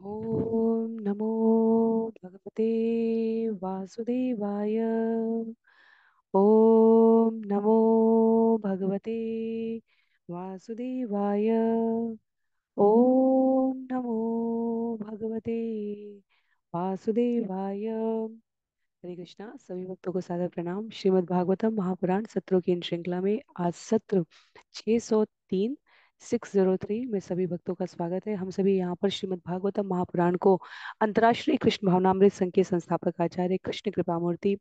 ओम नमो भगवते वासुदेवाय। ओम नमो भगवते वासुदेवाय। ओम नमो भगवते वासुदेवाय। हरे कृष्णा। सभी भक्तों को सादर प्रणाम। श्रीमद् भागवतम महापुराण सत्रों की इन श्रृंखला में आज सत्र 603 603 में सभी भक्तों का स्वागत है। हम सभी यहाँ पर श्रीमद् भागवतम महापुराण को अंतर्राष्ट्रीय कृष्ण भावनामृत संघ के संस्थापक आचार्य कृष्ण कृपामूर्ति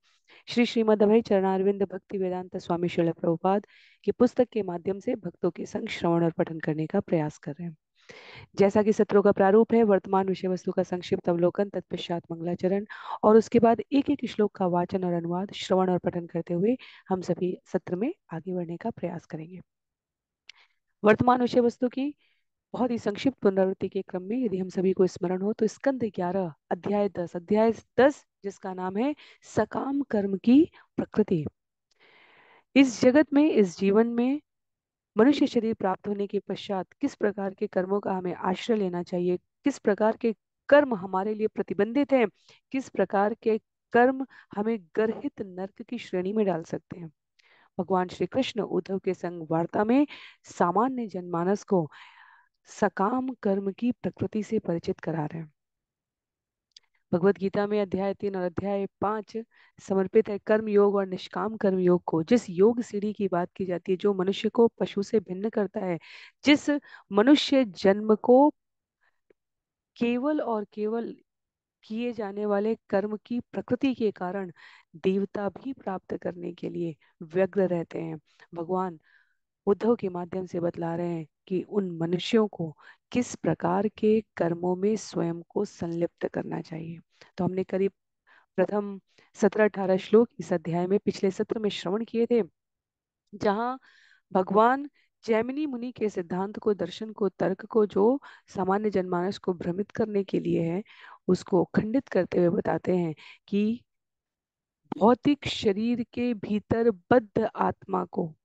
श्री श्रीमद् अभय चरणारविंद भक्ति वेदांत स्वामी श्रील प्रभुपाद की पुस्तक के माध्यम से भक्तों के संग श्रवण और पठन करने का प्रयास कर रहे हैं। जैसा कि सत्रों का प्रारूप है, वर्तमान विषय वस्तु का संक्षिप्त अवलोकन, तत्पश्चात मंगलाचरण और उसके बाद एक एक श्लोक का वाचन और अनुवाद, श्रवण और पठन करते हुए हम सभी सत्र में आगे बढ़ने का प्रयास करेंगे। वर्तमान विषय वस्तु की बहुत ही संक्षिप्त पुनरावृत्ति के क्रम में यदि हम सभी को स्मरण हो तो स्कंद 11 अध्याय 10 जिसका नाम है सकाम कर्म की प्रकृति। इस जगत में, इस जीवन में मनुष्य शरीर प्राप्त होने के पश्चात किस प्रकार के कर्मों का हमें आश्रय लेना चाहिए, किस प्रकार के कर्म हमारे लिए प्रतिबंधित हैं, किस प्रकार के कर्म हमें गर्हित नरक की श्रेणी में डाल सकते हैं। भगवान श्री कृष्ण उद्धव के संग वार्ता में सामान्य जनमानस को सकाम कर्म की प्रकृति से परिचित करा रहे हैं। भगवत गीता में अध्याय 3 और अध्याय 5 समर्पित है कर्म योग और निष्काम कर्म योग को। जिस योग सीढ़ी की बात की जाती है जो मनुष्य को पशु से भिन्न करता है, जिस मनुष्य जन्म को केवल और केवल किए जाने वाले कर्म की प्रकृति के कारण देवता भी प्राप्त करने के लिए व्यग्र रहते हैं, भगवान उद्धव के माध्यम से बतला रहे हैं कि उन मनुष्यों को किस प्रकार के कर्मों में स्वयं को संलिप्त करना चाहिए। तो हमने करीब प्रथम 17-18 श्लोक इस अध्याय में पिछले सत्र में श्रवण किए थे, जहां भगवान जैमिनी मुनि के सिद्धांत को, दर्शन को, तर्क को जो सामान्य जनमानस को भ्रमित करने के लिए है, उसको खंडित करते हुए बताते हैं कि भौतिक शरीर के भीतर बद्ध आत्मा को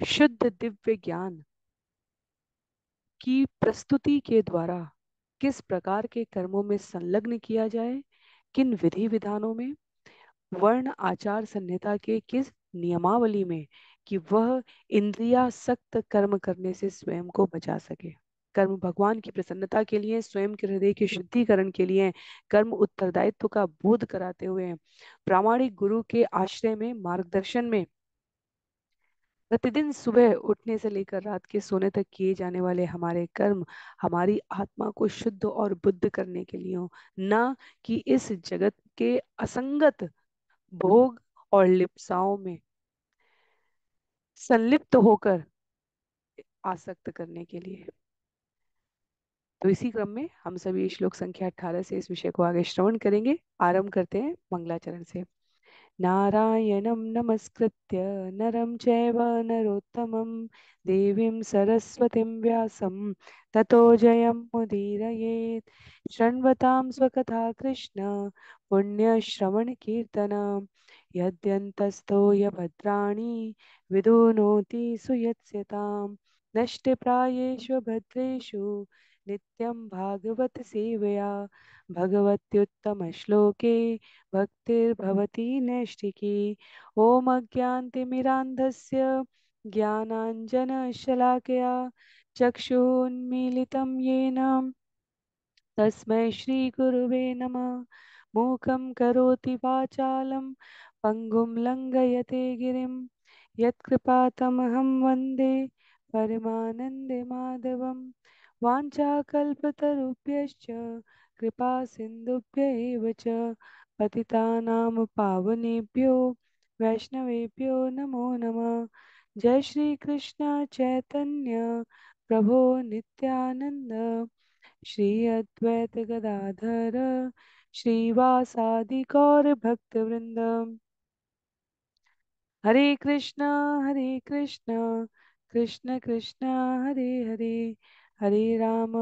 शुद्ध दिव्य ज्ञान की प्रस्तुति के द्वारा किस प्रकार के कर्मों में संलग्न किया जाए, किन विधि विधानों में, वर्ण आचार संहिता के किस नियमावली में, कि वह इंद्रियासक्त कर्म करने से स्वयं को बचा सके। कर्म भगवान की प्रसन्नता के लिए, स्वयं के हृदय के शुद्धिकरण के लिए, कर्म उत्तरदायित्व का बोध कराते हुए प्रामाणिक गुरु के आश्रय में, मार्गदर्शन में प्रतिदिन सुबह उठने से लेकर रात के सोने तक किए जाने वाले हमारे कर्म हमारी आत्मा को शुद्ध और बुद्ध करने के लिए हो, ना कि इस जगत के असंगत भोग और लिप्साओं में संलिप्त होकर आसक्त करने के लिए। तो इसी क्रम में हम सभी श्लोक संख्या 18 से इस विषय को आगे श्रवण करेंगे। आरंभ करते हैं मंगलाचरण से। नारायणं नमस्कृत्य नरं चैव नरोत्तमं देवीं सरस्वतीं व्यासं ततो जयमुदीरयेत्। शृण्वतां स्वकथा कृष्ण पुण्यश्रवणकीर्तन यद्यन्तस्थो यभद्राणि विदुनोति सुयत्स्यतां नष्टप्रायेषु भद्रेषु नित्यं भागवत सेवया भगवत्युत्तमश्लोके भक्तिर्भवति नैष्ठिकी। ॐ अज्ञानतिमिरान्धस्य ज्ञानाञ्जनशलाकया चक्षुन्मीलितं येन तस्मै श्रीगुरुवे नमः। मूकं करोति वाचालं पङ्गुं लङ्घयते गिरिं यत्कृपातमहं वन्दे परमानन्दमाधवं। वाञ्छाकल्पतरुभ्यश्च कृपा सिन्धुभ्य एव च पतितानां पावनेभ्यो वैष्णवेभ्यो नमो नमः। जय श्री कृष्ण चैतन्य प्रभो नित्यानंद श्री अद्वैत गदाधर श्रीवासादि गौर भक्त वृंद। हरे कृष्णा कृष्ण कृष्ण हरे हरे, हरे राम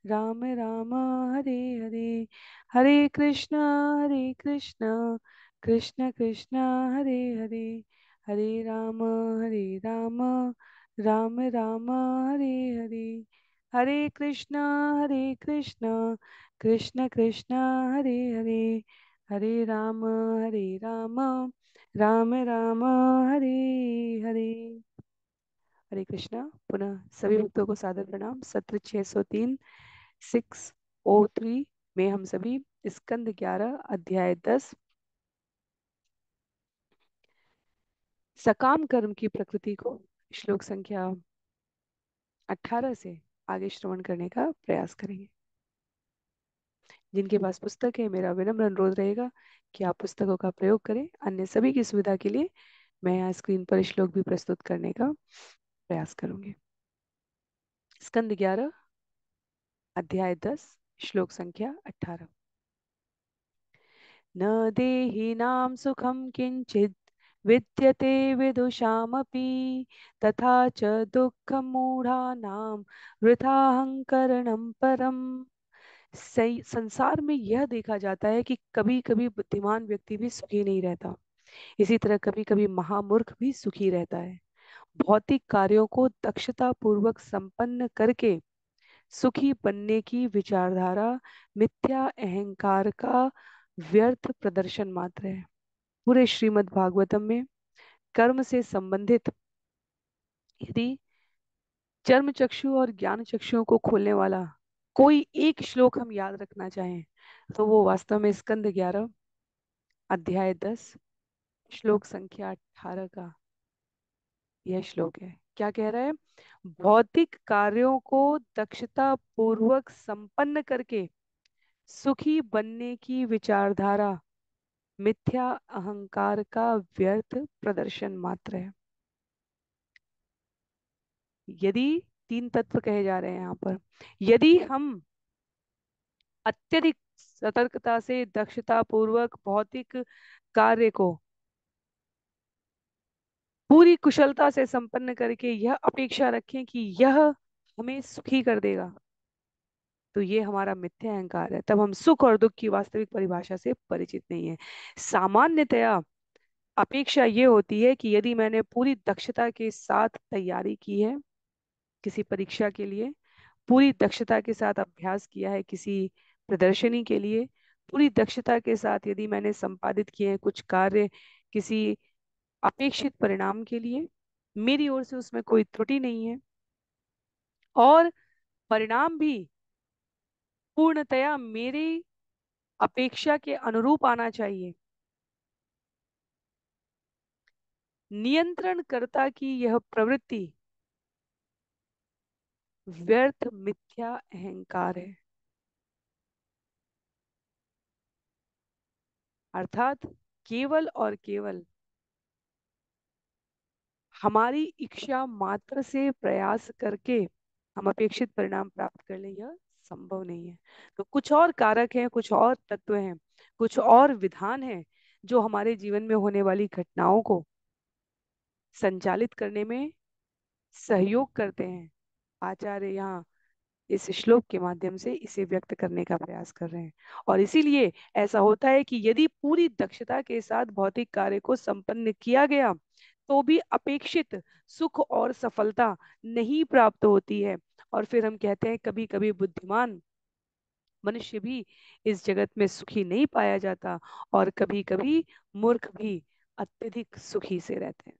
राम राम हरे हरे। हरे कृष्णा कृष्ण कृष्ण हरे हरे, हरे राम राम राम हरे हरे। हरे कृष्णा कृष्ण कृष्ण हरे हरे, हरे राम राम राम हरे हरे। हरे कृष्णा। पुनः सभी भक्तों को सादर प्रणाम। सत्र 603 603 में हम सभी स्कंद 11 अध्याय 10 सकाम कर्म की प्रकृति को श्लोक संख्या 18 से आगे श्रवण करने का प्रयास करेंगे। जिनके पास पुस्तक है, मेरा विनम्र अनुरोध रहेगा कि आप पुस्तकों का प्रयोग करें। अन्य सभी की सुविधा के लिए मैं यहाँ स्क्रीन पर श्लोक भी प्रस्तुत करने का प्रयास करूंगी। स्कंद 11 अध्याय 10 श्लोक संख्या 18। न देहिनां सुखं किंचित् विद्यते विदुषामपि, तथा च दुःखं मूढानां वृथाहंकरणं परम। संसार में यह देखा जाता है कि कभी कभी बुद्धिमान व्यक्ति भी सुखी नहीं रहता, इसी तरह कभी कभी महामूर्ख भी सुखी रहता है। भौतिक कार्यों को दक्षता पूर्वक संपन्न करके सुखी बनने की विचारधारा मिथ्या अहंकार का व्यर्थ प्रदर्शन मात्र है। पूरे श्रीमद् भागवतम में कर्म से संबंधित यदि चर्म चक्षु और ज्ञान चक्षुओं को खोलने वाला कोई एक श्लोक हम याद रखना चाहें तो वो वास्तव में स्कंद 11 अध्याय 10 श्लोक संख्या 18 का यह श्लोक है। क्या कह रहा है? भौतिक कार्यों को दक्षता पूर्वक संपन्न करके सुखी बनने की विचारधारा मिथ्या अहंकार का व्यर्थ प्रदर्शन मात्र है। यदि तीन तत्व कहे जा रहे हैं यहाँ पर, यदि हम अत्यधिक सतर्कता से दक्षता पूर्वक भौतिक कार्य को पूरी कुशलता से संपन्न करके यह अपेक्षा रखें कि यह हमें सुखी कर देगा, तो ये हमारा मिथ्या अहंकार है। तब हम सुख और दुख की वास्तविक परिभाषा से परिचित नहीं है। सामान्यतया अपेक्षा ये होती है कि यदि मैंने पूरी दक्षता के साथ तैयारी की है किसी परीक्षा के लिए, पूरी दक्षता के साथ अभ्यास किया है किसी प्रदर्शनी के लिए, पूरी दक्षता के साथ यदि मैंने संपादित किए हैं कुछ कार्य किसी अपेक्षित परिणाम के लिए, मेरी ओर से उसमें कोई त्रुटि नहीं है और परिणाम भी पूर्णतया मेरी अपेक्षा के अनुरूप आना चाहिए। नियंत्रणकर्ता की यह प्रवृत्ति व्यर्थ मिथ्या अहंकार है। अर्थात केवल और केवल हमारी इच्छा मात्र से प्रयास करके हम अपेक्षित परिणाम प्राप्त कर लें, यह संभव नहीं है। तो कुछ और कारक हैं, कुछ और तत्व हैं, कुछ और विधान हैं जो हमारे जीवन में होने वाली घटनाओं को संचालित करने में सहयोग करते हैं। आचार्य यहाँ इस श्लोक के माध्यम से इसे व्यक्त करने का प्रयास कर रहे हैं। और इसीलिए ऐसा होता है कि यदि पूरी दक्षता के साथ भौतिक कार्य को संपन्न किया गया तो भी अपेक्षित सुख और सफलता नहीं प्राप्त होती है। और फिर हम कहते हैं कभी कभी बुद्धिमान मनुष्य भी इस जगत में सुखी नहीं पाया जाता और कभी कभी मूर्ख भी अत्यधिक सुखी से रहते हैं।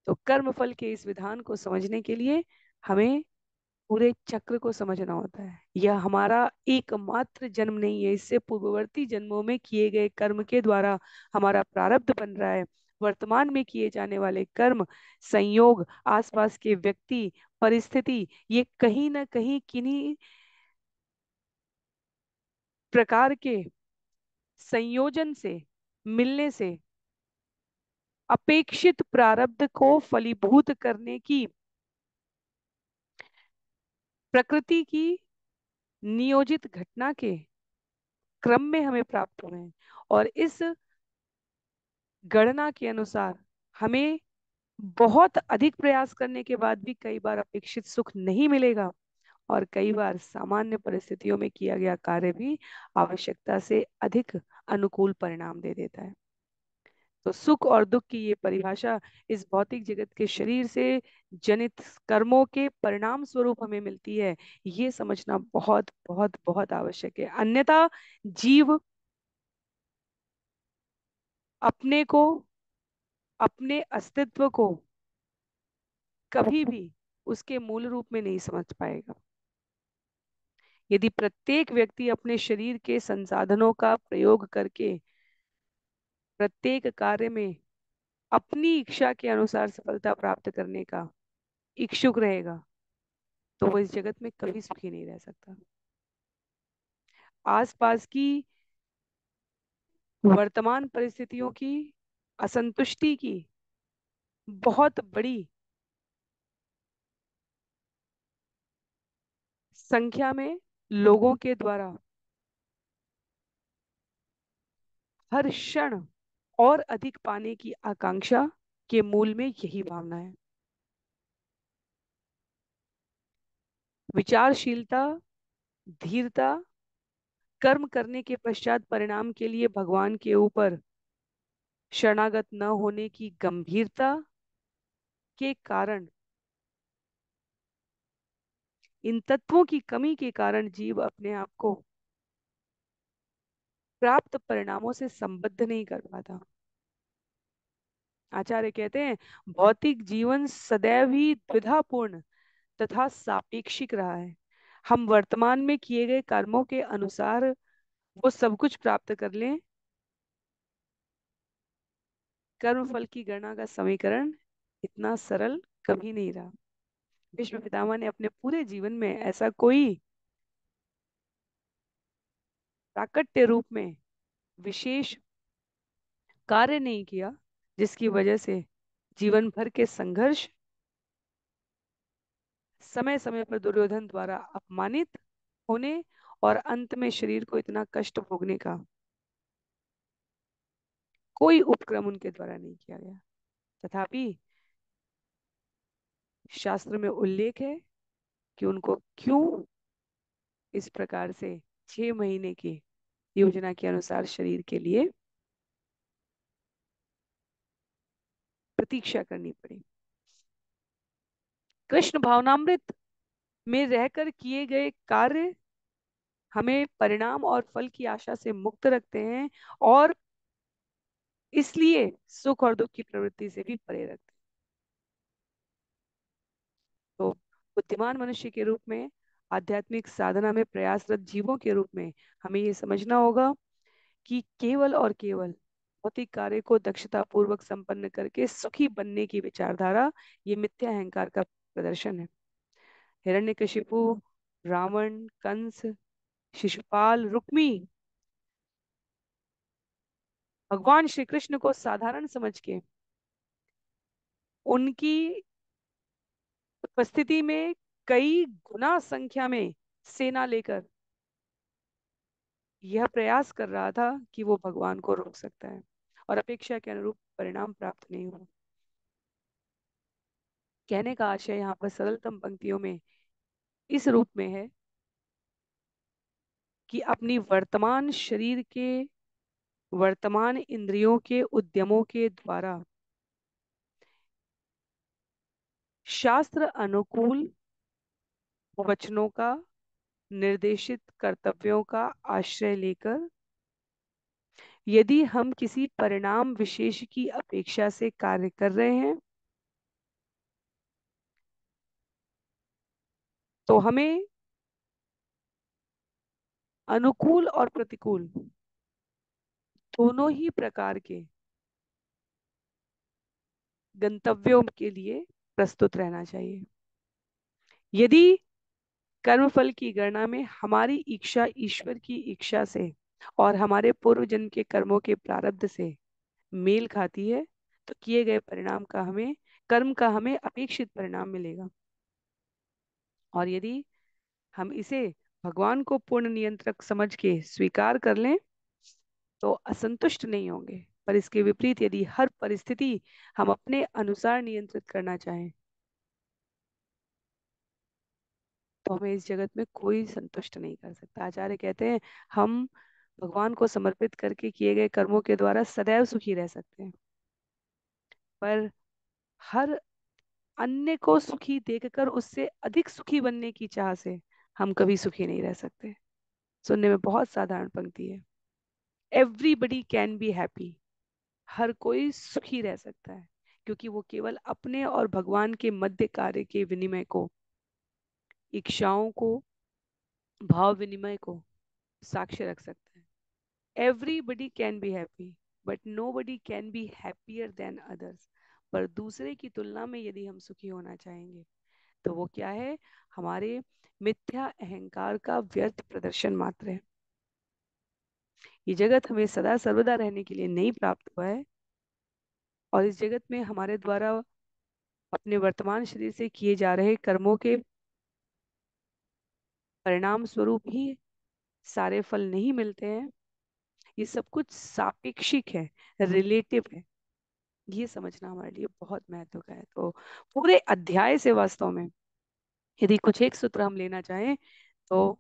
तो कर्म फल के इस विधान को समझने के लिए हमें पूरे चक्र को समझना होता है। यह हमारा एकमात्र जन्म नहीं है, इससे पूर्ववर्ती जन्मों में किए गए कर्म के द्वारा हमारा प्रारब्ध बन रहा है। वर्तमान में किए जाने वाले कर्म, संयोग, आसपास के व्यक्ति, परिस्थिति, ये कहीं ना कहीं किन्हीं प्रकार के संयोजन से मिलने से अपेक्षित प्रारब्ध को फलीभूत करने की प्रकृति की नियोजित घटना के क्रम में हमें प्राप्त हुए हैं। और इस गणना के अनुसार हमें बहुत अधिक प्रयास करने के बाद भी कई बार अपेक्षित सुख नहीं मिलेगा और कई बार सामान्य परिस्थितियों में किया गया कार्य भी आवश्यकता से अधिक अनुकूल परिणाम दे देता है। तो सुख और दुख की ये परिभाषा इस भौतिक जगत के शरीर से जनित कर्मों के परिणाम स्वरूप हमें मिलती है। ये समझना बहुत बहुत बहुत आवश्यक है। अन्यथा जीव अपने को, अपने अस्तित्व को कभी भी उसके मूल रूप में नहीं समझ पाएगा। यदि प्रत्येक व्यक्ति अपने शरीर के संसाधनों का प्रयोग करके प्रत्येक कार्य में अपनी इच्छा के अनुसार सफलता प्राप्त करने का इच्छुक रहेगा, तो वो इस जगत में कभी सुखी नहीं रह सकता। आसपास की वर्तमान परिस्थितियों की असंतुष्टि की बहुत बड़ी संख्या में लोगों के द्वारा हर क्षण और अधिक पाने की आकांक्षा के मूल में यही भावना है। विचारशीलता, धीरता, कर्म करने के पश्चात परिणाम के लिए भगवान के ऊपर शरणागत न होने की गंभीरता के कारण, इन तत्वों की कमी के कारण जीव अपने आप को प्राप्त परिणामों से संबद्ध नहीं कर पाता। आचार्य कहते हैं भौतिक जीवन सदैव ही द्विधापूर्ण तथा सापेक्षिक रहा है। हम वर्तमान में किए गए कर्मों के अनुसार वो सब कुछ प्राप्त कर लें, कर्म फल की गणना का समीकरण इतना सरल कभी नहीं रहा। विश्व पितामह ने अपने पूरे जीवन में ऐसा कोई प्राकट्य रूप में विशेष कार्य नहीं किया जिसकी वजह से जीवन भर के संघर्ष, समय समय पर दुर्योधन द्वारा अपमानित होने और अंत में शरीर को इतना कष्ट भोगने का कोई उपक्रम उनके द्वारा नहीं किया गया। तथापि शास्त्र में उल्लेख है कि उनको क्यों इस प्रकार से 6 महीने की योजना के अनुसार शरीर के लिए प्रतीक्षा करनी पड़ी। कृष्ण भावनामृत में रहकर किए गए कार्य हमें परिणाम और फल की आशा से मुक्त रखते हैं और इसलिए सुख और दुख की प्रवृत्ति से भी परे रखते हैं। तो बुद्धिमान मनुष्य के रूप में, आध्यात्मिक साधना में प्रयासरत जीवों के रूप में हमें ये समझना होगा कि केवल और केवल भौतिक कार्य को दक्षता पूर्वक संपन्न करके सुखी बनने की विचारधारा ये मिथ्या अहंकार का प्रदर्शन है। हिरण्यकशिपु, रावण, कंस, शिशुपाल, रुक्मी भगवान श्री कृष्ण को साधारण समझ के उनकी उपस्थिति में कई गुना संख्या में सेना लेकर यह प्रयास कर रहा था कि वो भगवान को रोक सकता है और अपेक्षा के अनुरूप परिणाम प्राप्त नहीं हुआ। कहने का आशय यहाँ पर सरलतम पंक्तियों में इस रूप में है कि अपनी वर्तमान शरीर के, वर्तमान इंद्रियों के उद्यमों के द्वारा शास्त्र अनुकूल वचनों का, निर्देशित कर्तव्यों का आश्रय लेकर यदि हम किसी परिणाम विशेष की अपेक्षा से कार्य कर रहे हैं तो हमें अनुकूल और प्रतिकूल दोनों ही प्रकार के गंतव्यों के लिए प्रस्तुत रहना चाहिए। यदि कर्मफल की गणना में हमारी इच्छा ईश्वर की इच्छा से और हमारे पूर्व जन्म के कर्मों के प्रारब्ध से मेल खाती है तो किए गए परिणाम का हमें, कर्म का हमें अपेक्षित परिणाम मिलेगा। और यदि हम इसे भगवान को पूर्ण नियंत्रक समझ के स्वीकार कर लें तो असंतुष्ट नहीं होंगे। पर इसके विपरीत यदि हर परिस्थिति हम अपने अनुसार नियंत्रित करना चाहें तो हमें इस जगत में कोई संतुष्ट नहीं कर सकता। आचार्य कहते हैं हम भगवान को समर्पित करके किए गए कर्मों के द्वारा सदैव सुखी रह सकते हैं। पर हर अन्य को सुखी देखकर उससे अधिक सुखी बनने की चाह से हम कभी सुखी नहीं रह सकते। सुनने में बहुत साधारण पंक्ति है। Everybody can be happy. हर कोई सुखी रह सकता है, क्योंकि वो केवल अपने और भगवान के मध्य कार्य के विनिमय को, इच्छाओं को, भाव विनिमय को साक्ष्य रख सकता है। Everybody can be happy, but nobody can be happier than others. पर दूसरे की तुलना में यदि हम सुखी होना चाहेंगे तो वो क्या है? हमारे मिथ्या अहंकार का व्यर्थ प्रदर्शन मात्र है। ये जगत हमें सदा सर्वदा रहने के लिए नहीं प्राप्त हुआ है, और इस जगत में हमारे द्वारा अपने वर्तमान शरीर से किए जा रहे कर्मों के परिणाम स्वरूप ही सारे फल नहीं मिलते हैं। ये सब कुछ सापेक्षिक है, रिलेटिव है। ये समझना हमारे लिए बहुत महत्व का है। तो पूरे अध्याय से वास्तव में यदि कुछ एक सूत्र हम लेना चाहें तो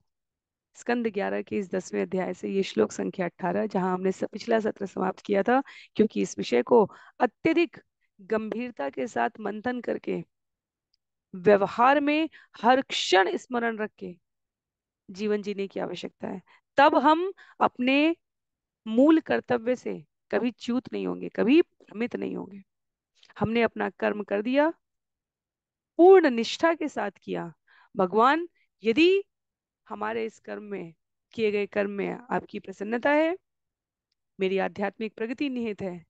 स्कंद 11 के इस 10वें अध्याय से ये श्लोक संख्या 18, जहां हमने पिछला सत्र समाप्त किया था, क्योंकि इस विषय को अत्यधिक गंभीरता के साथ मंथन करके व्यवहार में हर क्षण स्मरण रख के जीवन जीने की आवश्यकता है। तब हम अपने मूल कर्तव्य से कभी च्यूत नहीं होंगे, कभी भ्रमित नहीं होंगे। हमने अपना कर्म कर दिया, पूर्ण निष्ठा के साथ किया। भगवान, यदि हमारे इस कर्म में, किए गए कर्म में आपकी प्रसन्नता है, मेरी आध्यात्मिक प्रगति निहित है,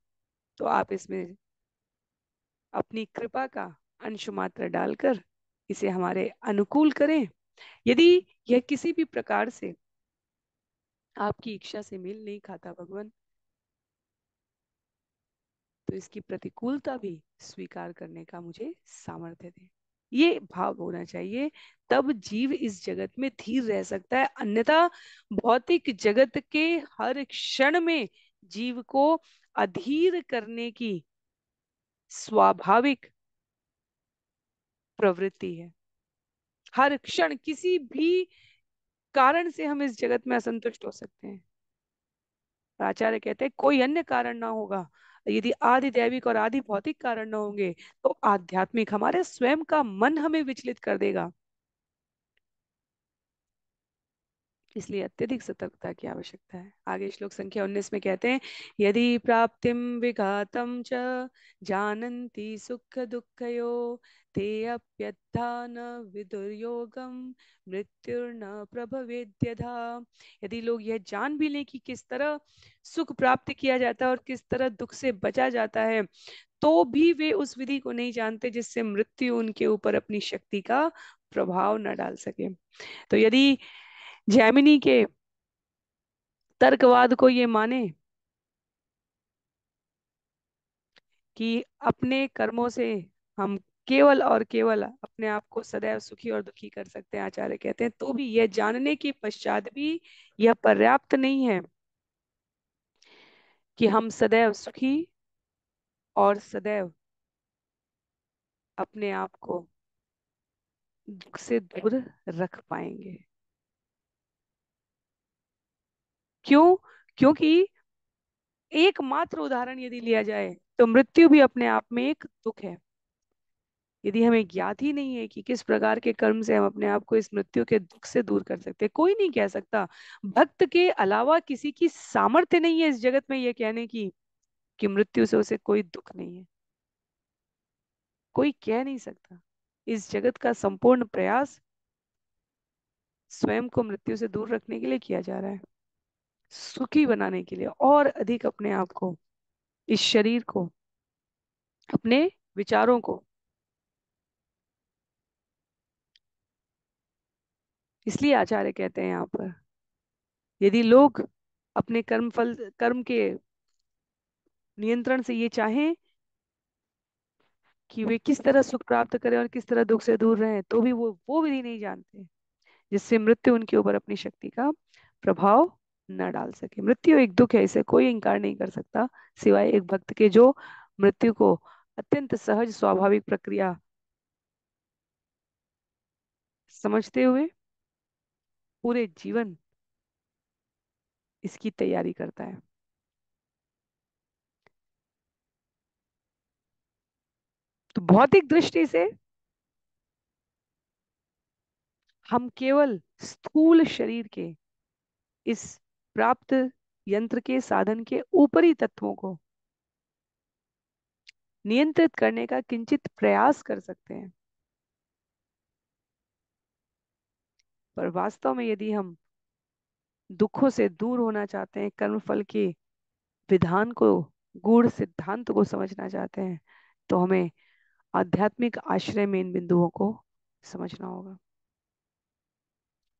तो आप इसमें अपनी कृपा का अंश मात्र डालकर इसे हमारे अनुकूल करें। यदि यह किसी भी प्रकार से आपकी इच्छा से मेल नहीं खाता भगवान, तो इसकी प्रतिकूलता भी स्वीकार करने का मुझे सामर्थ्य दे। ये भाव होना चाहिए। तब जीव इस जगत में धीर रह सकता है। अन्यथा भौतिक जगत के हर क्षण में जीव को अधीर करने की स्वाभाविक प्रवृत्ति है। हर क्षण किसी भी कारण से हम इस जगत में असंतुष्ट हो सकते हैं। आचार्य कहते हैं कोई अन्य कारण ना होगा, यदि आदि दैविक और आदि भौतिक कारण ना होंगे, तो आध्यात्मिक हमारे स्वयं का मन हमें विचलित कर देगा। इसलिए अत्यधिक सतर्कता की आवश्यकता है। आगे श्लोक संख्या 19 में कहते हैं, यदि प्राप्तिम विघातम च जानन्ति सुख दुःखयो ते अप्यथा न विदुर्योगम मृत्युर्न प्रभवेद्यथा। यदि लोग यह जान भी लें कि किस तरह सुख प्राप्त किया जाता है और किस तरह दुख से बचा जाता है, तो भी वे उस विधि को नहीं जानते जिससे मृत्यु उनके ऊपर अपनी शक्ति का प्रभाव न डाल सके। तो यदि जैमिनी के तर्कवाद को ये माने कि अपने कर्मों से हम केवल और केवल अपने आप को सदैव सुखी और दुखी कर सकते हैं, आचार्य कहते हैं, तो भी यह जानने के पश्चात भी यह पर्याप्त नहीं है कि हम सदैव सुखी और सदैव अपने आप को दुख से दूर रख पाएंगे। क्यों? क्योंकि एकमात्र उदाहरण यदि लिया जाए तो मृत्यु भी अपने आप में एक दुख है। यदि हमें ज्ञात ही नहीं है कि किस प्रकार के कर्म से हम अपने आप को इस मृत्यु के दुख से दूर कर सकते हैं, कोई नहीं कह सकता। भक्त के अलावा किसी की सामर्थ्य नहीं है इस जगत में यह कहने की कि मृत्यु से उसे कोई दुख नहीं है। कोई कह नहीं सकता। इस जगत का संपूर्ण प्रयास स्वयं को मृत्यु से दूर रखने के लिए किया जा रहा है, सुखी बनाने के लिए, और अधिक अपने आप को, इस शरीर को, अपने विचारों को। इसलिए आचार्य कहते हैं यहाँ पर, यदि लोग अपने कर्म के नियंत्रण से ये चाहें कि वे किस तरह सुख प्राप्त करें और किस तरह दुख से दूर रहें, तो भी वो विधि नहीं जानते जिससे मृत्यु उनके ऊपर अपनी शक्ति का प्रभाव न डाल सके। मृत्यु एक दुख है, इसे कोई इंकार नहीं कर सकता सिवाय एक भक्त के, जो मृत्यु को अत्यंत सहज स्वाभाविक प्रक्रिया समझते हुए पूरे जीवन इसकी तैयारी करता है। तो भौतिक दृष्टि से हम केवल स्थूल शरीर के इस प्राप्त यंत्र के साधन के ऊपरी तत्वों को नियंत्रित करने का किंचित प्रयास कर सकते हैं। पर वास्तव में यदि हम दुखों से दूर होना चाहते हैं, कर्मफल के विधान को, गूढ़ सिद्धांत को समझना चाहते हैं, तो हमें आध्यात्मिक आश्रय में इन बिंदुओं को समझना होगा।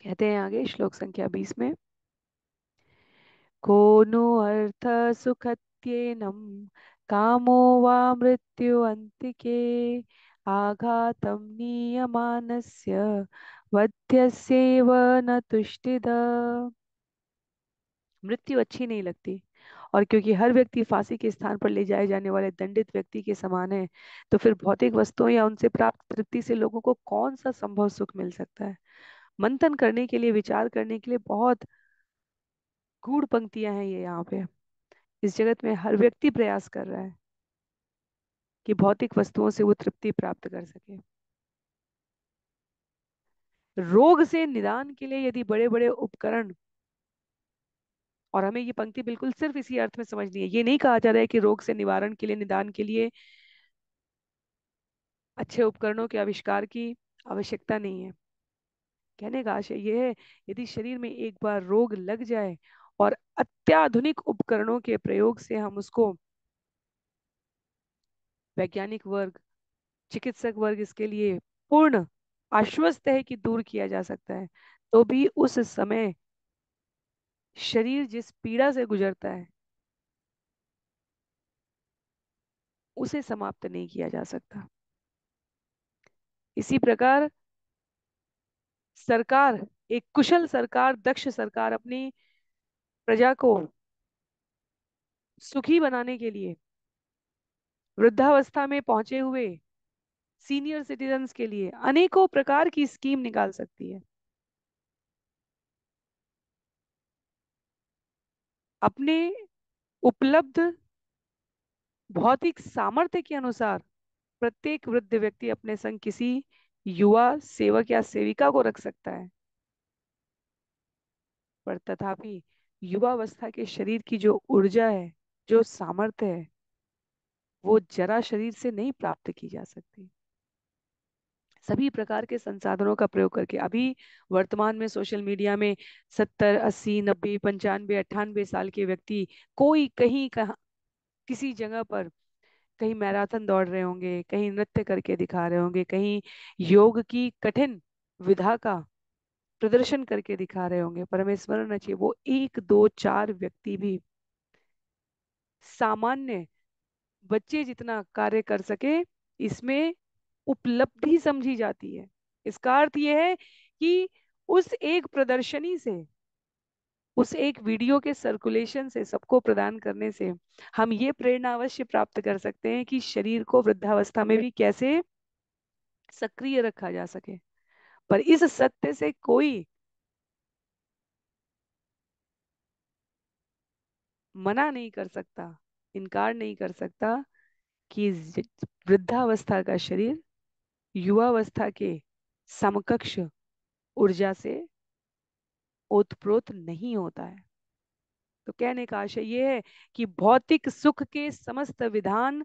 कहते हैं आगे श्लोक संख्या 20 में, को नु अर्थ सुखत्येनं कामो वा मृत्यु अंतिके आघातम नीयमानस्य वध्यस्यैव न तुष्टिद। मृत्यु अच्छी नहीं लगती, और क्योंकि हर व्यक्ति फांसी के स्थान पर ले जाए जाने वाले दंडित व्यक्ति के समान है, तो फिर भौतिक वस्तुओं या उनसे प्राप्त तृप्ति से लोगों को कौन सा संभव सुख मिल सकता है। मंथन करने के लिए, विचार करने के लिए बहुत गूढ़ पंक्तियां हैं ये यहाँ पे। इस जगत में हर व्यक्ति प्रयास कर रहा है कि भौतिक वस्तुओं से वो तृप्ति प्राप्त कर सके। रोग से निदान के लिए यदि बड़े बड़े उपकरण, और हमें ये पंक्ति बिल्कुल सिर्फ इसी अर्थ में समझनी है, ये नहीं कहा जा रहा है कि रोग से निवारण के लिए, निदान के लिए अच्छे उपकरणों के आविष्कार की आवश्यकता नहीं है। कहने का आशय यह है, यदि शरीर में एक बार रोग लग जाए और अत्याधुनिक उपकरणों के प्रयोग से हम उसको, वैज्ञानिक वर्ग, चिकित्सक वर्ग इसके लिए पूर्ण आश्वस्त है कि दूर किया जा सकता है, तो भी उस समय शरीर जिस पीड़ा से गुजरता है उसे समाप्त नहीं किया जा सकता। इसी प्रकार सरकार, एक कुशल सरकार, दक्ष सरकार अपनी प्रजा को सुखी बनाने के लिए वृद्धावस्था में पहुंचे हुए सीनियर सिटीजन्स के लिए अनेकों प्रकार की स्कीम निकाल सकती है। अपने उपलब्ध भौतिक सामर्थ्य के अनुसार प्रत्येक वृद्ध व्यक्ति अपने संग किसी युवा सेवक या सेविका को रख सकता है, पर तथापि युवावस्था के शरीर की जो ऊर्जा है, जो सामर्थ्य है, वो जरा शरीर से नहीं प्राप्त की जा सकती। सभी प्रकार के संसाधनों का प्रयोग करके अभी वर्तमान में सोशल मीडिया में 70, 80, 90, 95, 98 साल के व्यक्ति कोई कहीं कहाँ किसी जगह पर कहीं मैराथन दौड़ रहे होंगे, कहीं नृत्य करके दिखा रहे होंगे, कहीं योग की कठिन विधा का प्रदर्शन करके दिखा रहे होंगे, पर हमें स्मरण रखना चाहिए वो एक दो चार व्यक्ति भी सामान्य बच्चे जितना कार्य कर सके, इसमें उपलब्धि समझी जाती है। इसका अर्थ यह है कि उस एक प्रदर्शनी से, उस एक वीडियो के सर्कुलेशन से, सबको प्रदान करने से हम ये प्रेरणा अवश्य प्राप्त कर सकते हैं कि शरीर को वृद्धावस्था में भी कैसे सक्रिय रखा जा सके। पर इस सत्य से कोई मना नहीं कर सकता, इनकार नहीं कर सकता कि वृद्धावस्था का शरीर युवावस्था के समकक्ष ऊर्जा से ओतप्रोत नहीं होता है। तो कहने का आशय यह है कि भौतिक सुख के समस्त विधान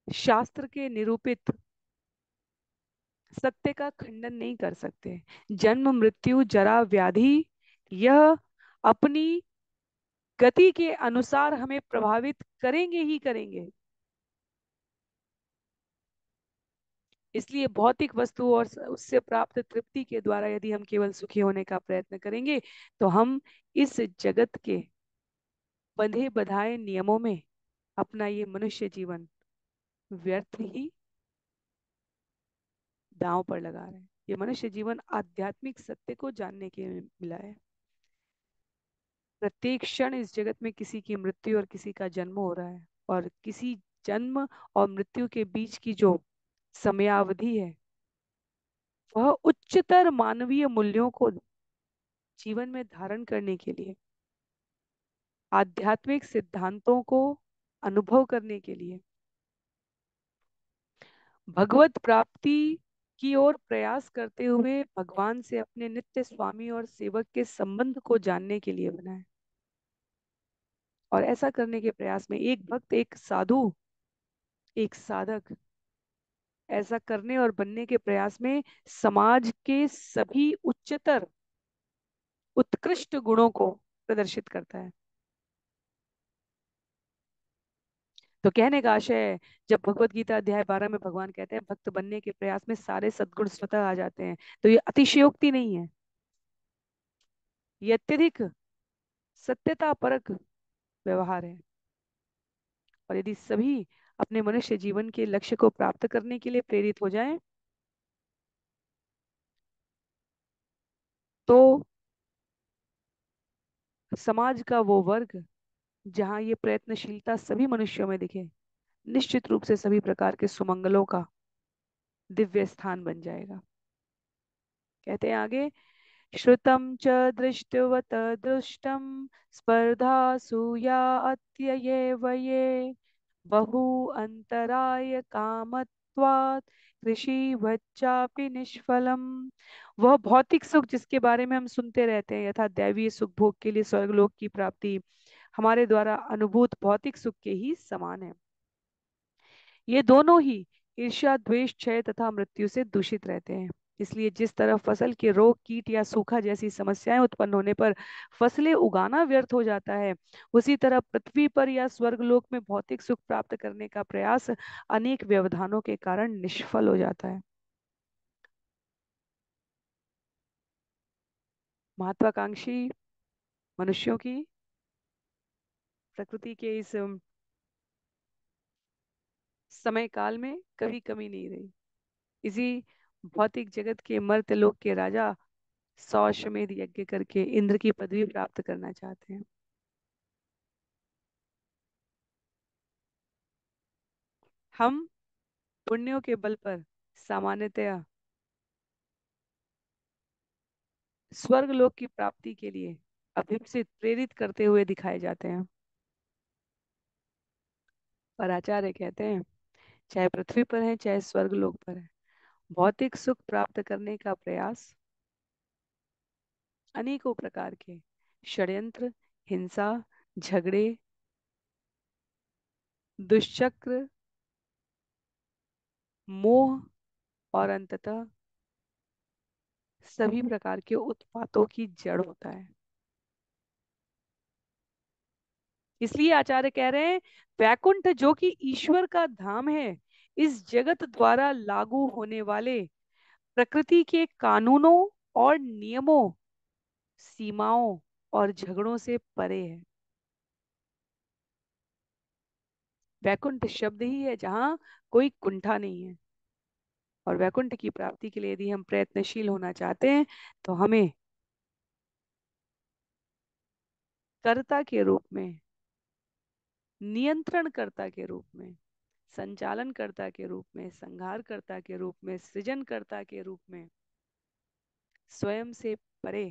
शास्त्र के निरूपित सत्य का खंडन नहीं कर सकते। जन्म, मृत्यु, जरा, व्याधि, यह अपनी गति के अनुसार हमें प्रभावित करेंगे ही करेंगे। इसलिए भौतिक वस्तु और उससे प्राप्त तृप्ति के द्वारा यदि हम केवल सुखी होने का प्रयत्न करेंगे, तो हम इस जगत के बंधे बधाए नियमों में अपना ये मनुष्य जीवन व्यर्थ ही दांव पर लगा रहे हैं। ये मनुष्य जीवन आध्यात्मिक सत्य को जानने के लिए मिला है। प्रत्येक क्षण इस जगत में किसी की मृत्यु और किसी का जन्म हो रहा है, और किसी जन्म और मृत्यु के बीच की जो समयावधि है, वह उच्चतर मानवीय मूल्यों को जीवन में धारण करने के लिए, आध्यात्मिक सिद्धांतों को अनुभव करने के लिए भगवत प्राप्ति की ओर प्रयास करते हुए भगवान से अपने नित्य स्वामी और सेवक के संबंध को जानने के लिए बना है। और ऐसा करने के प्रयास में एक भक्त, एक साधु, एक साधक, ऐसा करने और बनने के प्रयास में समाज के सभी उच्चतर उत्कृष्ट गुणों को प्रदर्शित करता है। तो कहने का आशय है, जब भगवत गीता अध्याय 12 में भगवान कहते हैं भक्त बनने के प्रयास में सारे सद्गुण स्वतः आ जाते हैं, तो ये अतिशयोक्ति नहीं है, ये अत्यधिक सत्यता परक व्यवहार है। और यदि सभी अपने मनुष्य जीवन के लक्ष्य को प्राप्त करने के लिए प्रेरित हो जाएं, तो समाज का वो वर्ग जहां ये प्रयत्नशीलता सभी मनुष्यों में दिखे, निश्चित रूप से सभी प्रकार के सुमंगलों का दिव्य स्थान बन जाएगा। कहते हैं आगे, श्रुतं च दृष्टवत दृष्टं स्पर्धासूया अत्ययेव ये बहु अंतराय कामत्वात् कृषि वच्चापि निष्फलम। वह भौतिक सुख जिसके बारे में हम सुनते रहते हैं, यथा दैवीय सुख भोग के लिए स्वर्गलोक की प्राप्ति, हमारे द्वारा अनुभूत भौतिक सुख के ही समान है। ये दोनों ही ईर्ष्या, द्वेष, क्षय तथा मृत्यु से दूषित रहते हैं। इसलिए जिस तरह फसल के रोग, कीट या सूखा जैसी समस्याएं उत्पन्न होने पर फसलें उगाना व्यर्थ हो जाता है, उसी तरह पृथ्वी पर या स्वर्गलोक में भौतिक सुख प्राप्त करने का प्रयास अनेक व्यवधानों के कारण निष्फल हो जाता है। महत्वाकांक्षी मनुष्यों की प्रकृति के इस समय काल में कभी कमी नहीं रही। इसी भौतिक जगत के मर्त्यलोक के राजा 100 अश्वमेध यज्ञ करके इंद्र की पदवी प्राप्त करना चाहते हैं। हम पुण्यों के बल पर सामान्यतया स्वर्ग लोक की प्राप्ति के लिए अभिप्सित प्रेरित करते हुए दिखाए जाते हैं। पर आचार्य कहते हैं, चाहे पृथ्वी पर है चाहे स्वर्ग लोक पर है, भौतिक सुख प्राप्त करने का प्रयास अनेकों प्रकार के षड्यंत्र, हिंसा, झगड़े, दुष्चक्र, मोह और अंततः सभी प्रकार के उत्पातों की जड़ होता है। इसलिए आचार्य कह रहे हैं, वैकुंठ जो कि ईश्वर का धाम है, इस जगत द्वारा लागू होने वाले प्रकृति के कानूनों और नियमों, सीमाओं और झगड़ों से परे है। वैकुंठ शब्द ही है जहां कोई कुंठा नहीं है। और वैकुंठ की प्राप्ति के लिए यदि हम प्रयत्नशील होना चाहते हैं, तो हमें कर्ता के रूप में, नियंत्रणकर्ता के रूप में, संचालनकर्ता के रूप में, संहारकर्ता के रूप में, सृजनकर्ता के रूप में स्वयं से परे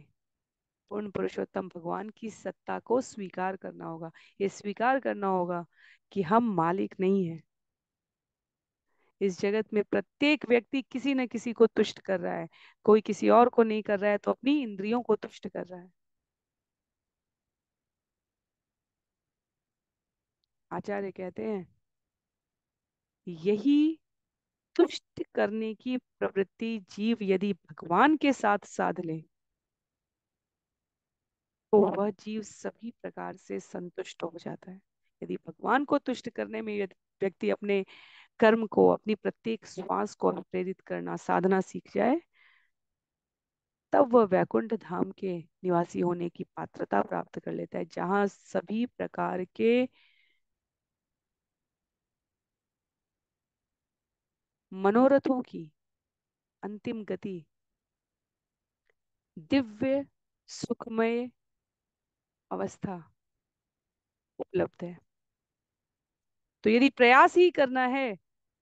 पूर्ण पुरुषोत्तम भगवान की सत्ता को स्वीकार करना होगा। ये स्वीकार करना होगा कि हम मालिक नहीं है। इस जगत में प्रत्येक व्यक्ति किसी न किसी को तुष्ट कर रहा है, कोई किसी और को नहीं कर रहा है तो अपनी इंद्रियों को तुष्ट कर रहा है। आचार्य कहते हैं, यही तुष्ट करने की प्रवृत्ति जीव यदि भगवान के साथ साध ले, तो वह जीव सभी प्रकार से संतुष्ट हो जाता है। यदि भगवान को तुष्ट करने में यदि व्यक्ति अपने कर्म को, अपनी प्रत्येक श्वास को प्रेरित करना, साधना सीख जाए, तब वह वैकुंठ धाम के निवासी होने की पात्रता प्राप्त कर लेता है, जहां सभी प्रकार के मनोरथों की अंतिम गति दिव्य सुखमय अवस्था उपलब्ध है। तो यदि प्रयास ही करना है,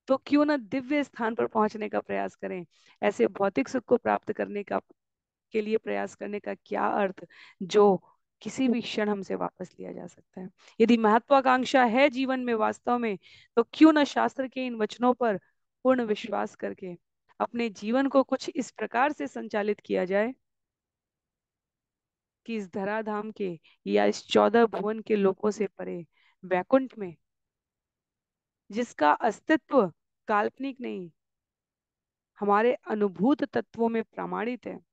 तो क्यों न दिव्य स्थान पर पहुंचने का प्रयास करें। ऐसे भौतिक सुख को प्राप्त करने का के लिए प्रयास करने का क्या अर्थ, जो किसी भी क्षण हमसे वापस लिया जा सकता है। यदि महत्वाकांक्षा है जीवन में वास्तव में, तो क्यों न शास्त्र के इन वचनों पर पूर्ण विश्वास करके अपने जीवन को कुछ इस प्रकार से संचालित किया जाए कि इस धराधाम के या इस 14 भुवन के लोकों से परे वैकुंठ में, जिसका अस्तित्व काल्पनिक नहीं, हमारे अनुभूत तत्वों में प्रमाणित है,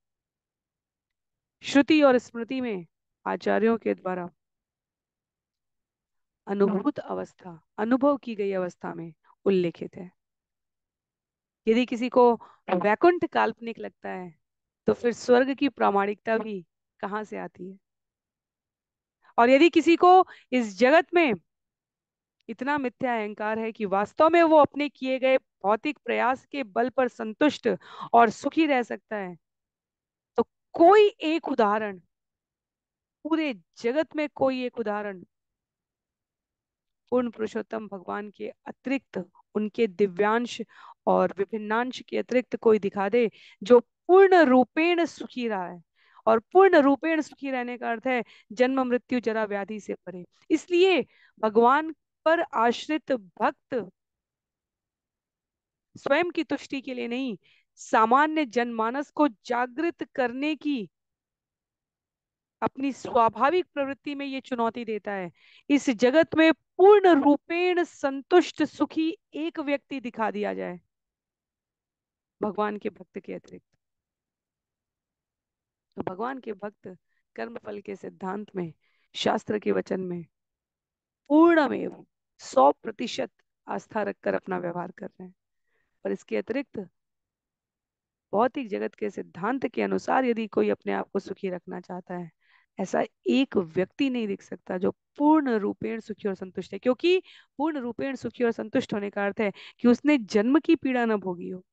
श्रुति और स्मृति में आचार्यों के द्वारा अनुभूत अवस्था, अनुभव की गई अवस्था में उल्लेखित है। यदि किसी को वैकुंठ काल्पनिक लगता है तो फिर स्वर्ग की प्रामाणिकता भी कहाँ से आती है? और यदि किसी को इस जगत में इतना मिथ्या अहंकार है कि वास्तव में वो अपने किए गए भौतिक प्रयास के बल पर संतुष्ट और सुखी रह सकता है, तो कोई एक उदाहरण, पूरे जगत में कोई एक उदाहरण पूर्ण पुरुषोत्तम भगवान के अतिरिक्त, उनके दिव्यांश और विभिन्नांश के अतिरिक्त कोई दिखा दे जो पूर्ण रूपेण सुखी रहा है। और पूर्ण रूपेण सुखी रहने का अर्थ है जन्म मृत्यु जरा व्याधि से परे। इसलिए भगवान पर आश्रित भक्त स्वयं की तुष्टि के लिए नहीं, सामान्य जनमानस को जागृत करने की अपनी स्वाभाविक प्रवृत्ति में ये चुनौती देता है। इस जगत में पूर्ण रूपेण संतुष्ट सुखी एक व्यक्ति दिखा दिया जाए भगवान के भक्त के अतिरिक्त, तो भगवान के भक्त कर्म फल के सिद्धांत में, शास्त्र के वचन में पूर्णमेव 100% आस्था रखकर अपना व्यवहार कर रहे हैं। पर इसके अतिरिक्त भौतिक जगत के सिद्धांत के अनुसार यदि कोई अपने आप को सुखी रखना चाहता है, ऐसा एक व्यक्ति नहीं दिख सकता जो पूर्ण रूपेण सुखी और संतुष्ट है। क्योंकि पूर्ण रूपेण सुखी और संतुष्ट होने का अर्थ है कि उसने जन्म की पीड़ा न भोगी हो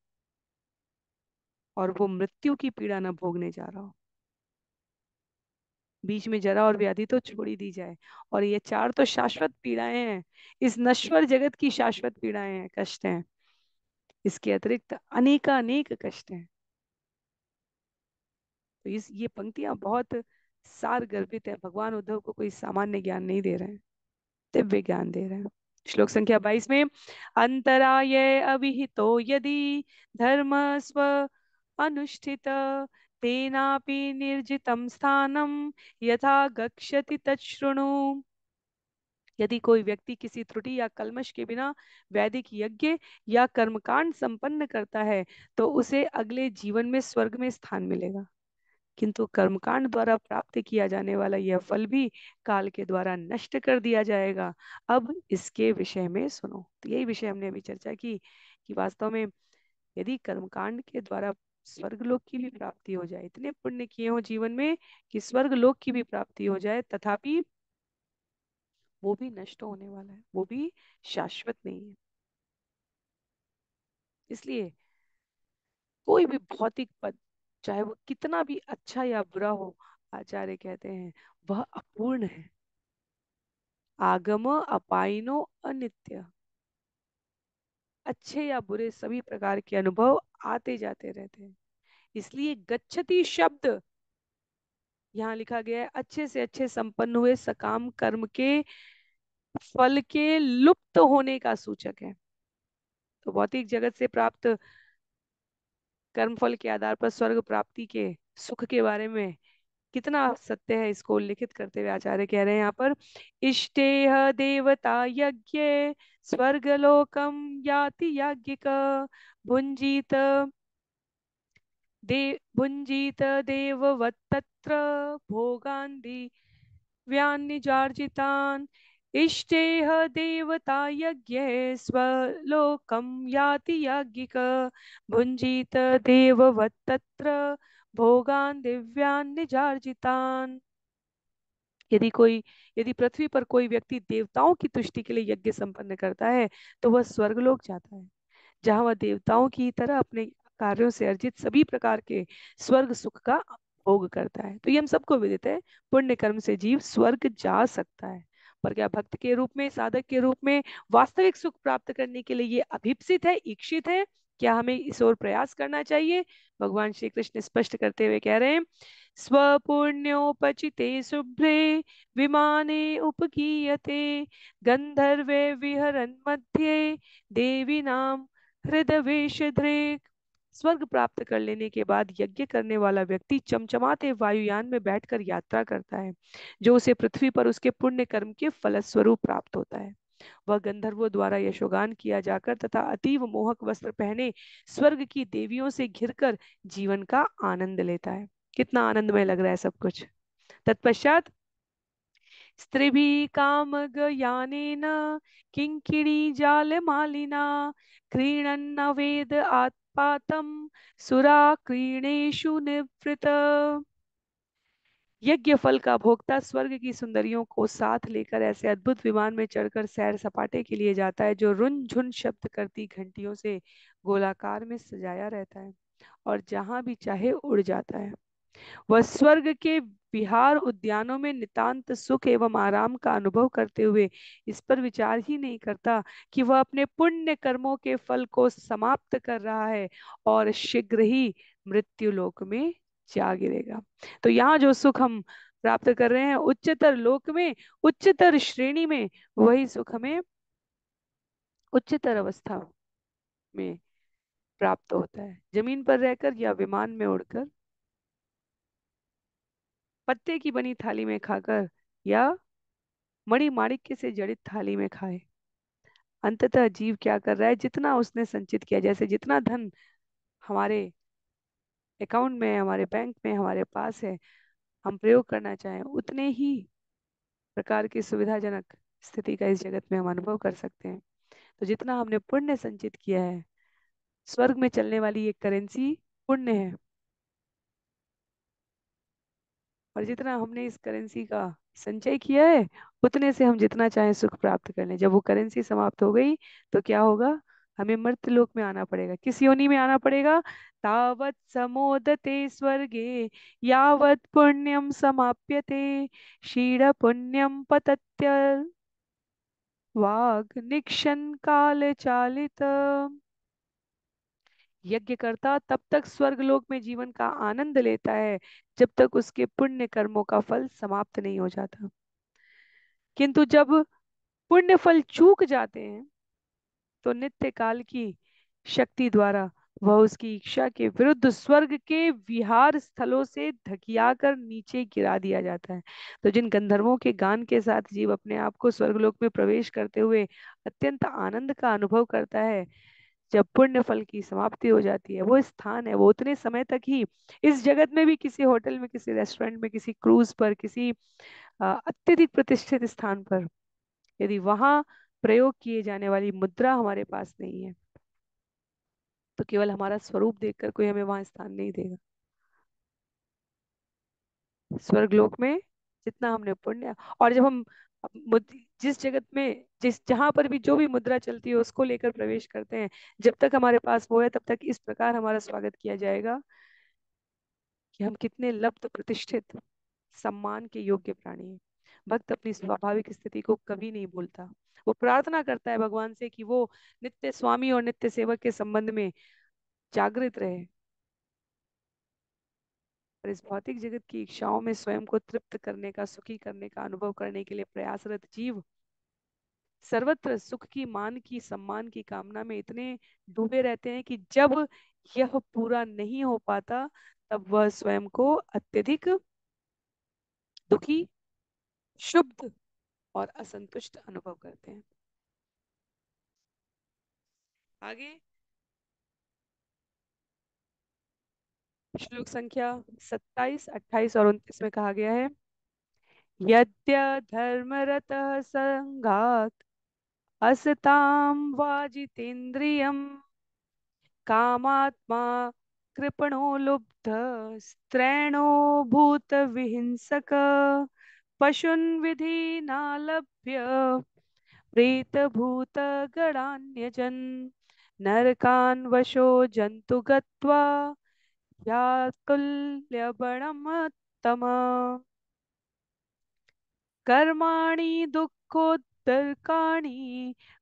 और वो मृत्यु की पीड़ा न भोगने जा रहा हो। बीच में जरा और व्याधि तो छोड़ी दी जाए, और ये चार तो शाश्वत पीड़ाएं हैं, इस नश्वर जगत की शाश्वत पीड़ाएं हैं, कष्ट हैं। इसके अतिरिक्त अनेकानेक कष्ट हैं। तो इस ये पंक्तियां बहुत सार गर्भित है। भगवान उद्धव को कोई सामान्य ज्ञान नहीं दे रहे हैं, दिव्य ज्ञान दे रहे हैं। श्लोक संख्या 22 में, अंतराय अविहितो यदि धर्म स्व अनुष्ठित तेनापि निर्जितम स्थानम यथा गच्छति तच्छृणु। यदि कोई व्यक्ति किसी त्रुटि या कल्मश के बिना वैदिक यज्ञ या कर्मकांड संपन्न करता है तो उसे अगले जीवन में स्वर्ग में स्थान मिलेगा, किंतु कर्मकांड द्वारा प्राप्त किया जाने वाला यह फल भी काल के द्वारा नष्ट कर दिया जाएगा। अब इसके विषय में सुनो। तो यही विषय हमने अभी चर्चा की कि वास्तव में यदि कर्मकांड के द्वारा स्वर्ग लोक की भी प्राप्ति हो जाए, इतने पुण्य किए हो जीवन में कि स्वर्ग लोक की भी प्राप्ति हो जाए, तथापि वो भी नष्ट होने वाला है, वो भी शाश्वत नहीं है। इसलिए कोई भी भौतिक पद, चाहे वो कितना भी अच्छा या बुरा हो, आचार्य कहते हैं वह अपूर्ण है। आगम अपाइनो अनित्य, अच्छे या बुरे सभी प्रकार के अनुभव आते जाते रहते हैं। इसलिए गच्छति शब्द यहाँ लिखा गया है अच्छे से अच्छे संपन्न हुए सकाम कर्म के फल के लुप्त होने का सूचक है। तो भौतिक जगत से प्राप्त कर्म फल के आधार पर स्वर्ग प्राप्ति के सुख के बारे में कितना सत्य है, इसको उल्लिखित करते हुए आचार्य कह रहे हैं यहाँ पर, इष्टेह देवता यज्ञ स्वर्गलोकम याति याज्ञिक भुंजीत भुंजीत देववत्तत्र भोगान् दिव्यान्निजार्जितान्। इष्टेह देवता यज्ञ स्वलोकं याति याज्ञिक भुंजीत देववत्तत्र भोगान् दिव्यान्निजार्जितान्। यदि पृथ्वी पर कोई व्यक्ति देवताओं की तुष्टि के लिए यज्ञ संपन्न करता है तो वह स्वर्गलोक जाता है, जहां वह देवताओं की तरह अपने कार्यों से अर्जित सभी प्रकार के स्वर्ग सुख का भोग करता है। तो ये हम सबको विदित है, पुण्य कर्म से जीव स्वर्ग जा सकता है। पर क्या भक्त के रूप में, साधक के रूप में वास्तविक सुख प्राप्त करने के लिए ये अभिप्सित है, इच्छित है? क्या हमें इस ओर प्रयास करना चाहिए? भगवान श्री कृष्ण स्पष्ट करते हुए कह रहे हैं, स्वपुण्योपचिते शुभ्रे विमाने उपगीयते गंधर्वे विहरन् मध्ये देवी नाम हृदय वेश दृक्। स्वर्ग प्राप्त कर लेने के बाद यज्ञ करने वाला व्यक्ति चमचमाते वायुयान में बैठकर यात्रा करता है, जो उसे पृथ्वी पर उसके पुण्य कर्म के फलस्वरूप प्राप्त होता है। वह गंधर्वों द्वारा यशोगान किया जाकर तथा अतीव मोहक वस्त्र पहने स्वर्ग की देवियों से घिरकर जीवन का आनंद लेता है। कितना आनंदमय लग रहा है सब कुछ। तत्पश्चात स्त्रिभिः कामगयानेन किङ्किणी जालमालिना क्रीणन्न वेद आत्पातं सुराक्रीणेषु निवृत। यज्ञ फल का भोक्ता स्वर्ग की सुंदरियों को साथ लेकर ऐसे अद्भुत विमान में चढ़कर सैर सपाटे के लिए जाता है, जो रुन झुन शब्द करती घंटियों से गोलाकार में सजाया रहता है और जहां भी चाहे उड़ जाता है। वह स्वर्ग के विहार उद्यानों में नितांत सुख एवं आराम का अनुभव करते हुए इस पर विचार ही नहीं करता कि वह अपने पुण्य कर्मों के फल को समाप्त कर रहा है और शीघ्र ही मृत्यु लोक में जा गिरेगा। तो यहाँ जो सुख हम प्राप्त कर रहे हैं उच्चतर लोक में, उच्चतर श्रेणी में, वही सुख हमें उच्चतर अवस्था में प्राप्त होता है, जमीन पर रहकर या विमान में उड़कर, पत्ते की बनी थाली में खाकर या मणि माणिक्य से जड़ित थाली में खाए। अंततः जीव क्या कर रहा है, जितना उसने संचित किया, जैसे जितना धन हमारे अकाउंट में है, हमारे बैंक में हमारे पास है, हम प्रयोग करना चाहें उतने ही प्रकार की सुविधाजनक स्थिति का इस जगत में हम अनुभव कर सकते हैं। तो जितना हमने पुण्य संचित किया है, स्वर्ग में चलने वाली एक करेंसी पुण्य है, और जितना हमने इस करेंसी का संचय किया है उतने से हम जितना चाहें सुख प्राप्त कर लें। जब वो करेंसी समाप्त हो गई तो क्या होगा, हमें मर्त्य लोक में आना पड़ेगा। किस योनि में आना पड़ेगा, तावत समोदते स्वर्गे यावत पुण्यम समाप्यते क्षीण पुण्यम पतत्य वाग निक्शन काल चालित। यज्ञ करता तब तक स्वर्ग लोक में जीवन का आनंद लेता है जब तक उसके पुण्य कर्मों का फल समाप्त नहीं हो जाता। किंतु जब पुण्य फल चूक जाते हैं तो नित्य काल की शक्ति द्वारा वह उसकी इच्छा के विरुद्ध स्वर्ग के विहार स्थलों से धकिया कर नीचे गिरा दिया जाता है। तो जिन गंधर्वों के गान के साथ जीव अपने आप को स्वर्गलोक में प्रवेश करते हुए अत्यंत आनंद का अनुभव करता है, जब पुण्य फल की समाप्ति हो जाती है, वो स्थान है, वो उतने समय तक ही इस जगत में भी किसी होटल में, किसी रेस्टोरेंट में, किसी क्रूज पर, किसी अत्यधिक प्रतिष्ठित स्थान पर, यदि वहां प्रयोग किए जाने वाली मुद्रा हमारे पास नहीं है तो केवल हमारा स्वरूप देखकर कोई हमें वहां स्थान नहीं देगा। स्वर्गलोक में जितना हमने पुण्य, और जब हम जिस जगत में जिस जहां पर भी जो भी मुद्रा चलती है उसको लेकर प्रवेश करते हैं, जब तक हमारे पास वो है तब तक इस प्रकार हमारा स्वागत किया जाएगा कि हम कितने लब्ध प्रतिष्ठित सम्मान के योग्य प्राणी हैं। भक्त अपनी स्वाभाविक स्थिति को कभी नहीं भूलता, वो प्रार्थना करता है भगवान से कि वो नित्य स्वामी और नित्य सेवक के संबंध में जागृत रहे। पर इस भौतिक जगत की इच्छाओं में स्वयं को तृप्त करने का, सुखी करने का अनुभव करने के लिए प्रयासरत जीव सर्वत्र सुख की, मान की, सम्मान की कामना में इतने डूबे रहते हैं कि जब यह पूरा नहीं हो पाता तब वह स्वयं को अत्यधिक दुखी, शुद्ध और असंतुष्ट अनुभव करते हैं। आगे श्लोक संख्या 27, 28 और 29 में कहा गया है, यद्य धर्मरतः संगात् असतां वाजितेन्द्रियम् कामात्मा कृपणो लुब्ध स्त्रैणो भूत विहिंसक पशुन विधि नालभ्य प्रेत भूत गणान्यजन नरकान् वशो जन्तु गत्वा यातुल्यबणमत्तम कर्माणि दुःखोत्तरकाणि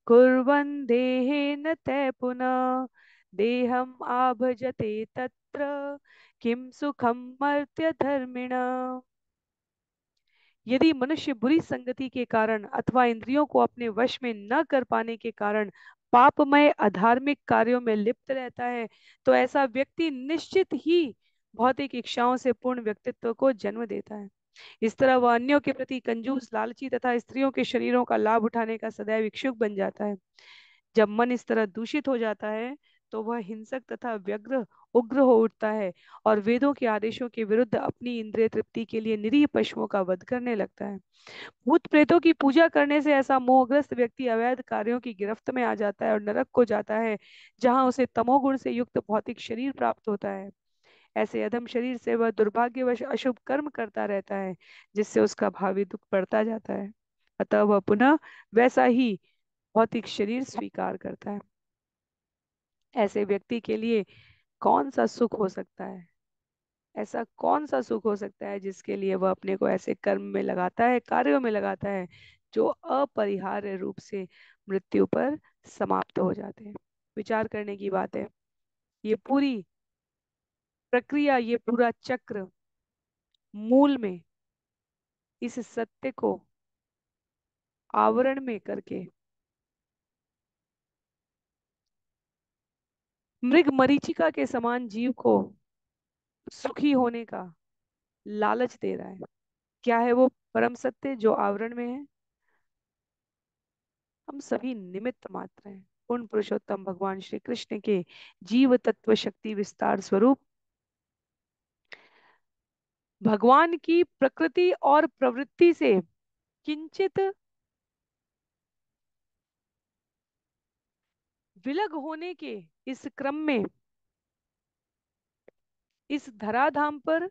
कुर्वन् देहेन ते पुनः देहम् आभजते तत्र किं सुखम मर्त्य धर्मिण। यदि मनुष्य बुरी संगति के कारण अथवा इंद्रियों को अपने वश में न कर पाने के कारण पापमय अधार्मिक कार्यों में लिप्त रहता है, तो ऐसा व्यक्ति निश्चित ही भौतिक इच्छाओं से पूर्ण व्यक्तित्व को जन्म देता है। इस तरह वह अन्यों के प्रति कंजूस, लालची तथा स्त्रियों के शरीरों का लाभ उठाने का सदैव इच्छुक बन जाता है। जब मन इस तरह दूषित हो जाता है, तो वह हिंसक तथा व्यग्र उग्र हो उठता है और वेदों के आदेशों के विरुद्ध अपनी इंद्रिय तृप्ति के लिए निरीह पशुओं का वध करने लगता है। भूत प्रेतों की पूजा करने से ऐसा मोहग्रस्त व्यक्ति अवैध कार्यों की गिरफ्त में आ जाता है और नरक को जाता है, जहां उसे तमोगुण से युक्त भौतिक शरीर प्राप्त होता है। ऐसे अधम शरीर से वह दुर्भाग्यवश अशुभ कर्म करता रहता है, जिससे उसका भावी दुख बढ़ता जाता है। अतः वह पुनः वैसा ही भौतिक शरीर स्वीकार करता है। ऐसे व्यक्ति के लिए कौन सा सुख हो सकता है? ऐसा कौन सा सुख हो सकता है जिसके लिए वह अपने को ऐसे कर्म में लगाता है, कार्यों में लगाता है, जो अपरिहार्य रूप से मृत्यु पर समाप्त हो जाते हैं। विचार करने की बात है। ये पूरी प्रक्रिया, ये पूरा चक्र मूल में इस सत्य को आवरण में करके मृग मरीचिका के समान जीव को सुखी होने का लालच दे रहा है। क्या है वो परम सत्य जो आवरण में है? हम सभी निमित्त मात्र हैं। पूर्ण पुरुषोत्तम भगवान श्री कृष्ण के जीव तत्व शक्ति विस्तार स्वरूप भगवान की प्रकृति और प्रवृत्ति से किंचित विलग होने के इस क्रम में इस धराधाम पर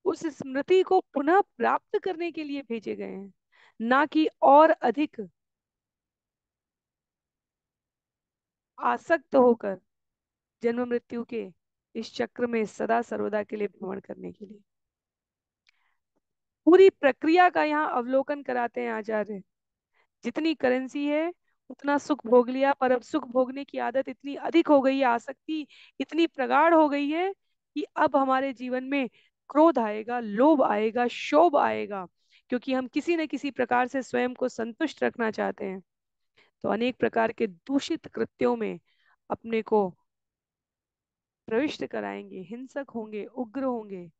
उस स्मृति को पुनः प्राप्त करने के लिए भेजे गए हैं, ना कि और अधिक आसक्त होकर जन्म मृत्यु के इस चक्र में सदा सर्वदा के लिए भ्रमण करने के लिए। पूरी प्रक्रिया का यहाँ अवलोकन कराते हैं आचार्य। जितनी करेंसी है उतना सुख भोग लिया, पर अब सुख भोगने की आदत इतनी अधिक हो गई है, आसक्ति इतनी प्रगाढ़ हो गई है कि अब हमारे जीवन में क्रोध आएगा, लोभ आएगा, शोभ आएगा, क्योंकि हम किसी न किसी प्रकार से स्वयं को संतुष्ट रखना चाहते हैं। तो अनेक प्रकार के दूषित कृत्यों में अपने को प्रविष्ट कराएंगे, हिंसक होंगे, उग्र होंगे,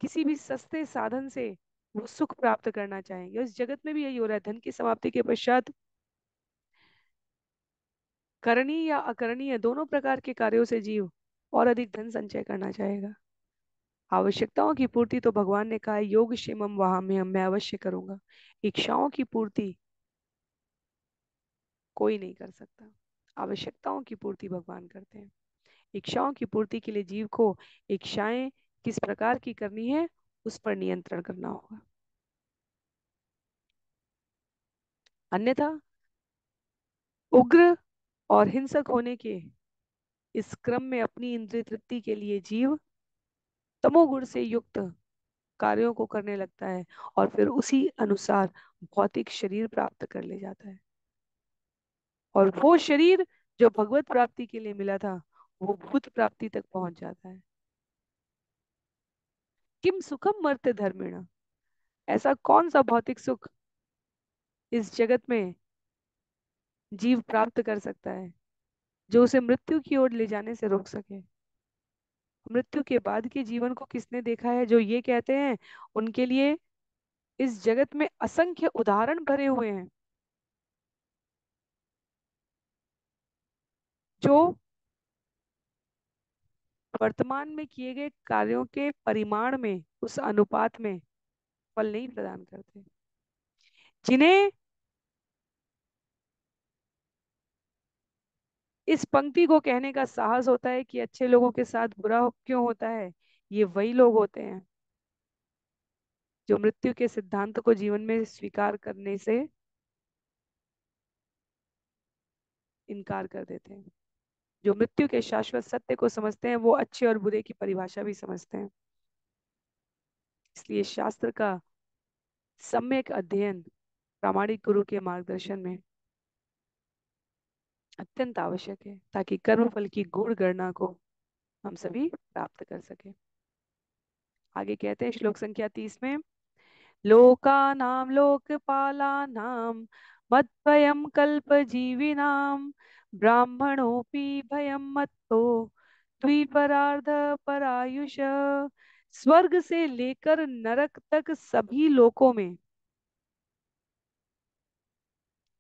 किसी भी सस्ते साधन से वो सुख प्राप्त करना चाहेंगे। इस जगत में भी यही हो रहा है। धन की समाप्ति के पश्चात करणीय या अकरणीय दोनों प्रकार के कार्यों से जीव और अधिक धन संचय करना चाहेगा। आवश्यकताओं की पूर्ति तो भगवान ने कहा योग क्षेमम वहां में मैं अवश्य करूंगा। इच्छाओं की पूर्ति कोई नहीं कर सकता। आवश्यकताओं की पूर्ति भगवान करते हैं। इच्छाओं की पूर्ति के लिए जीव को इच्छाएं किस प्रकार की करनी है, उस पर नियंत्रण करना होगा। अन्यथा उग्र और हिंसक होने के इस क्रम में अपनी इंद्रिय तृप्ति के लिए जीव तमोगुण से युक्त कार्यों को करने लगता है और फिर उसी अनुसार भौतिक शरीर प्राप्त कर ले जाता है। और वो शरीर जो भगवत प्राप्ति के लिए मिला था, वो भूत प्राप्ति तक पहुंच जाता है। किम सुखम मर्त्य धर्मिण, ऐसा कौन सा भौतिक सुख इस जगत में जीव प्राप्त कर सकता है जो उसे मृत्यु की ओर ले जाने से रोक सके? मृत्यु के बाद के जीवन को किसने देखा है जो ये कहते हैं? उनके लिए इस जगत में असंख्य उदाहरण भरे हुए हैं, जो वर्तमान में किए गए कार्यों के परिमाण में, उस अनुपात में फल नहीं प्रदान करते। जिन्हें इस पंक्ति को कहने का साहस होता है कि अच्छे लोगों के साथ बुरा क्यों होता है, ये वही लोग होते हैं जो मृत्यु के सिद्धांत को जीवन में स्वीकार करने से इनकार कर देते हैं। जो मृत्यु के शाश्वत सत्य को समझते हैं, वो अच्छे और बुरे की परिभाषा भी समझते हैं। इसलिए शास्त्र का सम्यक अध्ययन प्रामाणिक गुरु के मार्गदर्शन में अत्यंत आवश्यक है, ताकि कर्म फल की गुण गणना को हम सभी प्राप्त कर सके। आगे कहते हैं श्लोक संख्या 30 में, लोकानां लोकपालानां मद्भयं कल्पजीविनां ब्राह्मणोऽपि भयं मत्तो द्विपरार्ध परायुष। स्वर्ग से लेकर नरक तक सभी लोकों में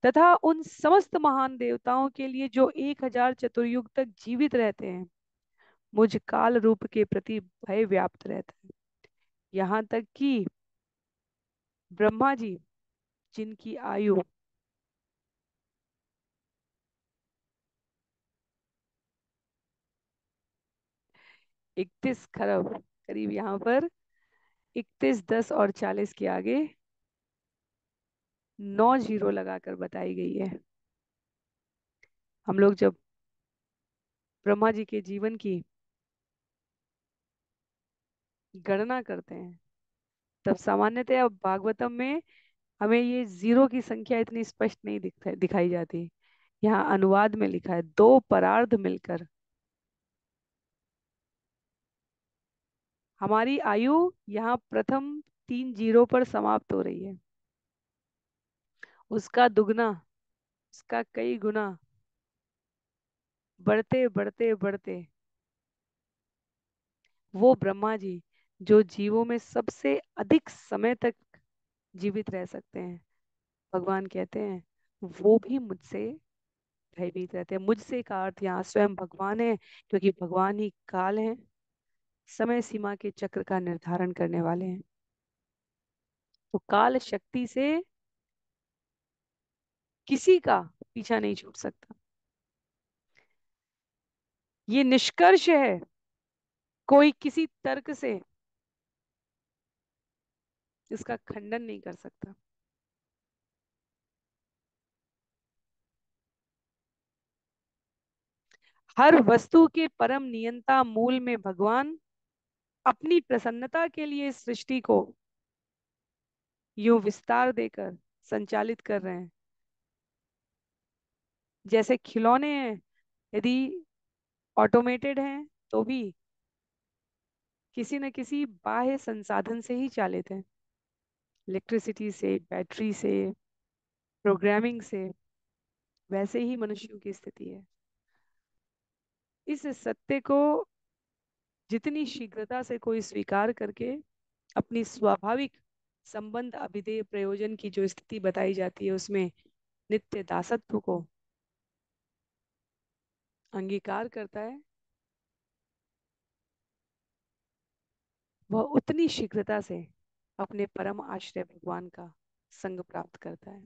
तथा उन समस्त महान देवताओं के लिए जो 1000 चतुर्युग तक जीवित रहते हैं, मुझ काल रूप के प्रति भय व्याप्त रहता है। यहाँ तक कि ब्रह्मा जी, जिनकी आयु 31 खरब करीब, यहाँ पर 31 10 और 40 के आगे 9 जीरो लगाकर बताई गई है। हम लोग जब ब्रह्मा जी के जीवन की गणना करते हैं, तब सामान्यतः अब भागवतम में हमें ये जीरो की संख्या इतनी स्पष्ट नहीं दिखाई जाती। यहाँ अनुवाद में लिखा है 2 परार्ध मिलकर हमारी आयु यहाँ प्रथम 3 जीरो पर समाप्त हो रही है। उसका दुगना, उसका कई गुना बढ़ते बढ़ते बढ़ते वो ब्रह्मा जी जो जीवों में सबसे अधिक समय तक जीवित रह सकते हैं, भगवान कहते हैं वो भी मुझसे भयभीत रहते हैं। मुझसे का अर्थ यहाँ स्वयं भगवान है, क्योंकि भगवान ही काल है, समय सीमा के चक्र का निर्धारण करने वाले हैं। तो काल शक्ति से किसी का पीछा नहीं छूट सकता। ये निष्कर्ष है, कोई किसी तर्क से इसका खंडन नहीं कर सकता। हर वस्तु के परम नियंता मूल में भगवान अपनी प्रसन्नता के लिए इस सृष्टि को यूं विस्तार देकर संचालित कर रहे हैं। जैसे खिलौने हैं, यदि ऑटोमेटेड हैं तो भी किसी न किसी बाह्य संसाधन से ही चालित हैं, इलेक्ट्रिसिटी से, बैटरी से, प्रोग्रामिंग से। वैसे ही मनुष्यों की स्थिति है। इस सत्य को जितनी शीघ्रता से कोई स्वीकार करके अपनी स्वाभाविक संबंध अभिधेय प्रयोजन की जो स्थिति बताई जाती है उसमें नित्य दासत्व को अंगीकार करता है, वह उतनी शीघ्रता से अपने परम आश्रय भगवान का संग प्राप्त करता है।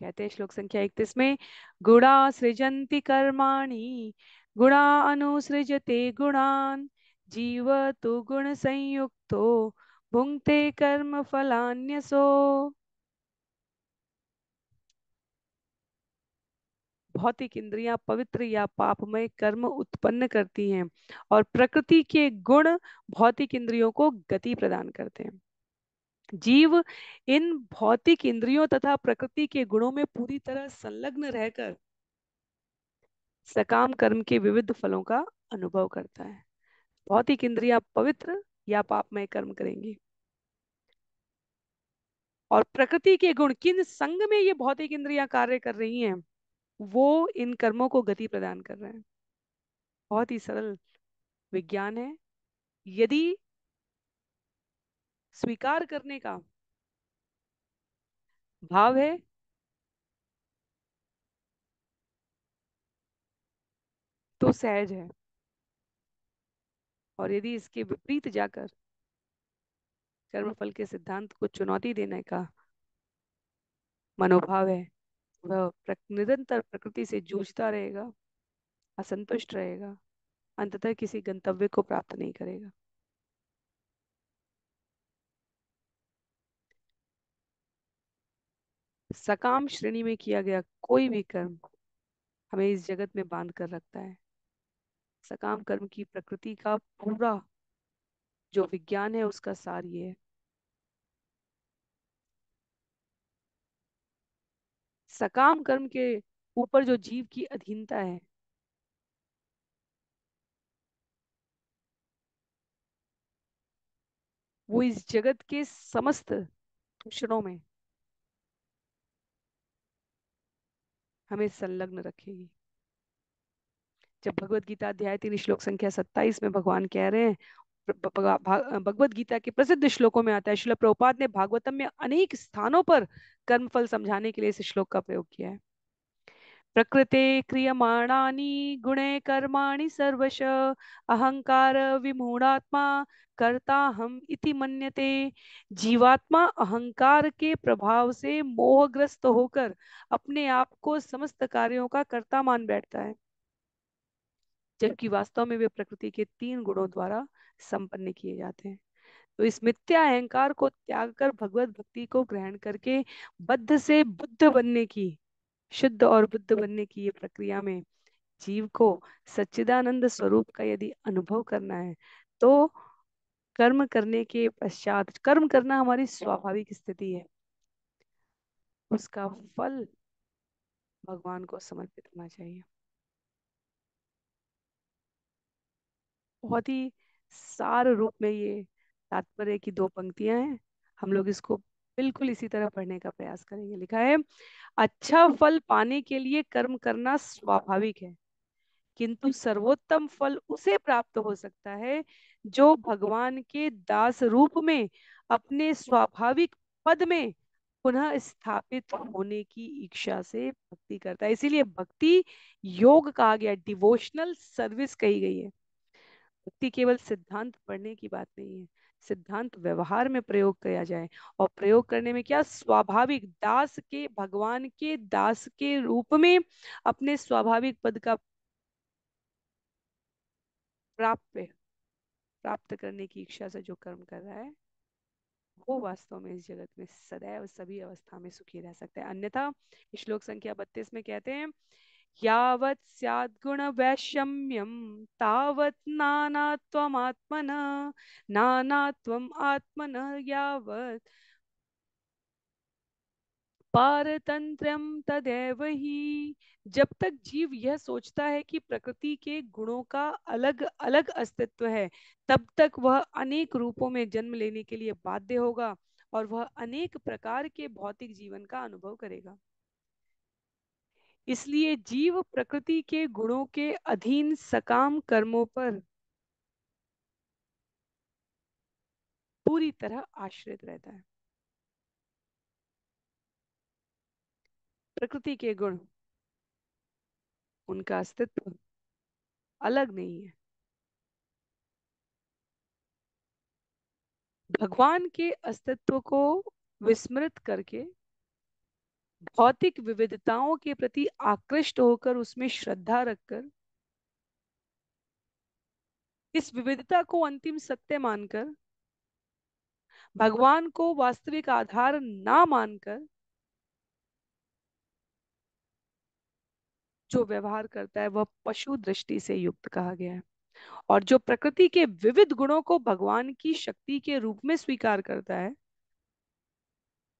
कहते हैं श्लोक संख्या 31 में, गुणा सृजन्ति कर्माणि गुणा अनुसृजते गुणान जीव तो गुण संयुक्तो भुंक्ते कर्म फलान्यसो। भौतिक इंद्रियां पवित्र या पापमय कर्म उत्पन्न करती हैं और प्रकृति के गुण भौतिक इंद्रियों को गति प्रदान करते हैं। जीव इन भौतिक इंद्रियों तथा प्रकृति के गुणों में पूरी तरह संलग्न रहकर सकाम कर्म के विविध फलों का अनुभव करता है। भौतिक इंद्रियां पवित्र या पापमय कर्म करेंगी और प्रकृति के गुण किन संग में ये भौतिक इंद्रियां कार्य कर रही हैं, वो इन कर्मों को गति प्रदान कर रहे हैं। बहुत ही सरल विज्ञान है। यदि स्वीकार करने का भाव है तो सहज है, और यदि इसके विपरीत जाकर कर्मफल के सिद्धांत को चुनौती देने का मनोभाव है, वह निरंतर प्रकृति से जूझता रहेगा, असंतुष्ट रहेगा, अंततः किसी गंतव्य को प्राप्त नहीं करेगा। सकाम श्रेणी में किया गया कोई भी कर्म हमें इस जगत में बांध कर रखता है। सकाम कर्म की प्रकृति का पूरा जो विज्ञान है उसका सार ये है। सकाम कर्म के ऊपर जो जीव की अधीनता है, वो इस जगत के समस्त क्षणों में हमें संलग्न रखेगी। जब भगवत गीता अध्याय 3 श्लोक संख्या 27 में भगवान कह रहे हैं, भगवत गीता के प्रसिद्ध श्लोकों में आता है, श्रील प्रभुपाद ने भागवतम में अनेक स्थानों पर कर्मफल समझाने के लिए इस श्लोक का प्रयोग किया है। प्रकृते क्रियमाणानि गुणे कर्माणि सर्वश अहंकार विमूढ़ात्मा कर्ता हम इति मन्यते। जीवात्मा अहंकार के प्रभाव से मोहग्रस्त होकर अपने आप को समस्त कार्यों का कर्ता मान बैठता है, जबकि वास्तव में वे प्रकृति के 3 गुणों द्वारा संपन्न किए जाते हैं। तो इस मिथ्या अहंकार को त्याग कर भगवत भक्ति को ग्रहण करके बद्ध से बुद्ध बनने की, शुद्ध और बुद्ध बनने की ये प्रक्रिया में जीव को सच्चिदानंद स्वरूप का यदि अनुभव करना है, तो कर्म करने के पश्चात, कर्म करना हमारी स्वाभाविक स्थिति है, उसका फल भगवान को समर्पित होना चाहिए। बहुत ही सार रूप में ये तात्पर्य की 2 पंक्तियां हैं, हम लोग इसको बिल्कुल इसी तरह पढ़ने का प्रयास करेंगे। लिखा है, अच्छा फल पाने के लिए कर्म करना स्वाभाविक है, किंतु सर्वोत्तम फल उसे प्राप्त हो सकता है जो भगवान के दास रूप में अपने स्वाभाविक पद में पुनः स्थापित होने की इच्छा से भक्ति करता है। इसीलिए भक्ति योग कहा गया, डिवोशनल सर्विस कही गई है। भक्ति केवल सिद्धांत पढ़ने की बात नहीं है, सिद्धांत व्यवहार में प्रयोग किया जाए, और प्रयोग करने में क्या, स्वाभाविक दास के, भगवान के दास के रूप में अपने स्वाभाविक पद का प्राप्त प्राप्त करने की इच्छा से जो कर्म कर रहा है, वो वास्तव में इस जगत में सदैव सभी अवस्था में सुखी रह सकता है। अन्यथा श्लोक संख्या 32 में कहते हैं, यावत् स्याद्गुण वैषम्यम तावत् नानात्वमात्मनः, नानात्वम आत्मनः यावत् पारतंत्र्यम तदेव ही। जब तक जीव यह सोचता है कि प्रकृति के गुणों का अलग अलग अस्तित्व है, तब तक वह अनेक रूपों में जन्म लेने के लिए बाध्य होगा और वह अनेक प्रकार के भौतिक जीवन का अनुभव करेगा। इसलिए जीव प्रकृति के गुणों के अधीन सकाम कर्मों पर पूरी तरह आश्रित रहता है। प्रकृति के गुण, उनका अस्तित्व अलग नहीं है। भगवान के अस्तित्व को विस्मृत करके भौतिक विविधताओं के प्रति आकृष्ट होकर उसमें श्रद्धा रखकर, इस विविधता को अंतिम सत्य मानकर, भगवान को वास्तविक आधार ना मानकर जो व्यवहार करता है, वह पशु दृष्टि से युक्त कहा गया है। और जो प्रकृति के विविध गुणों को भगवान की शक्ति के रूप में स्वीकार करता है,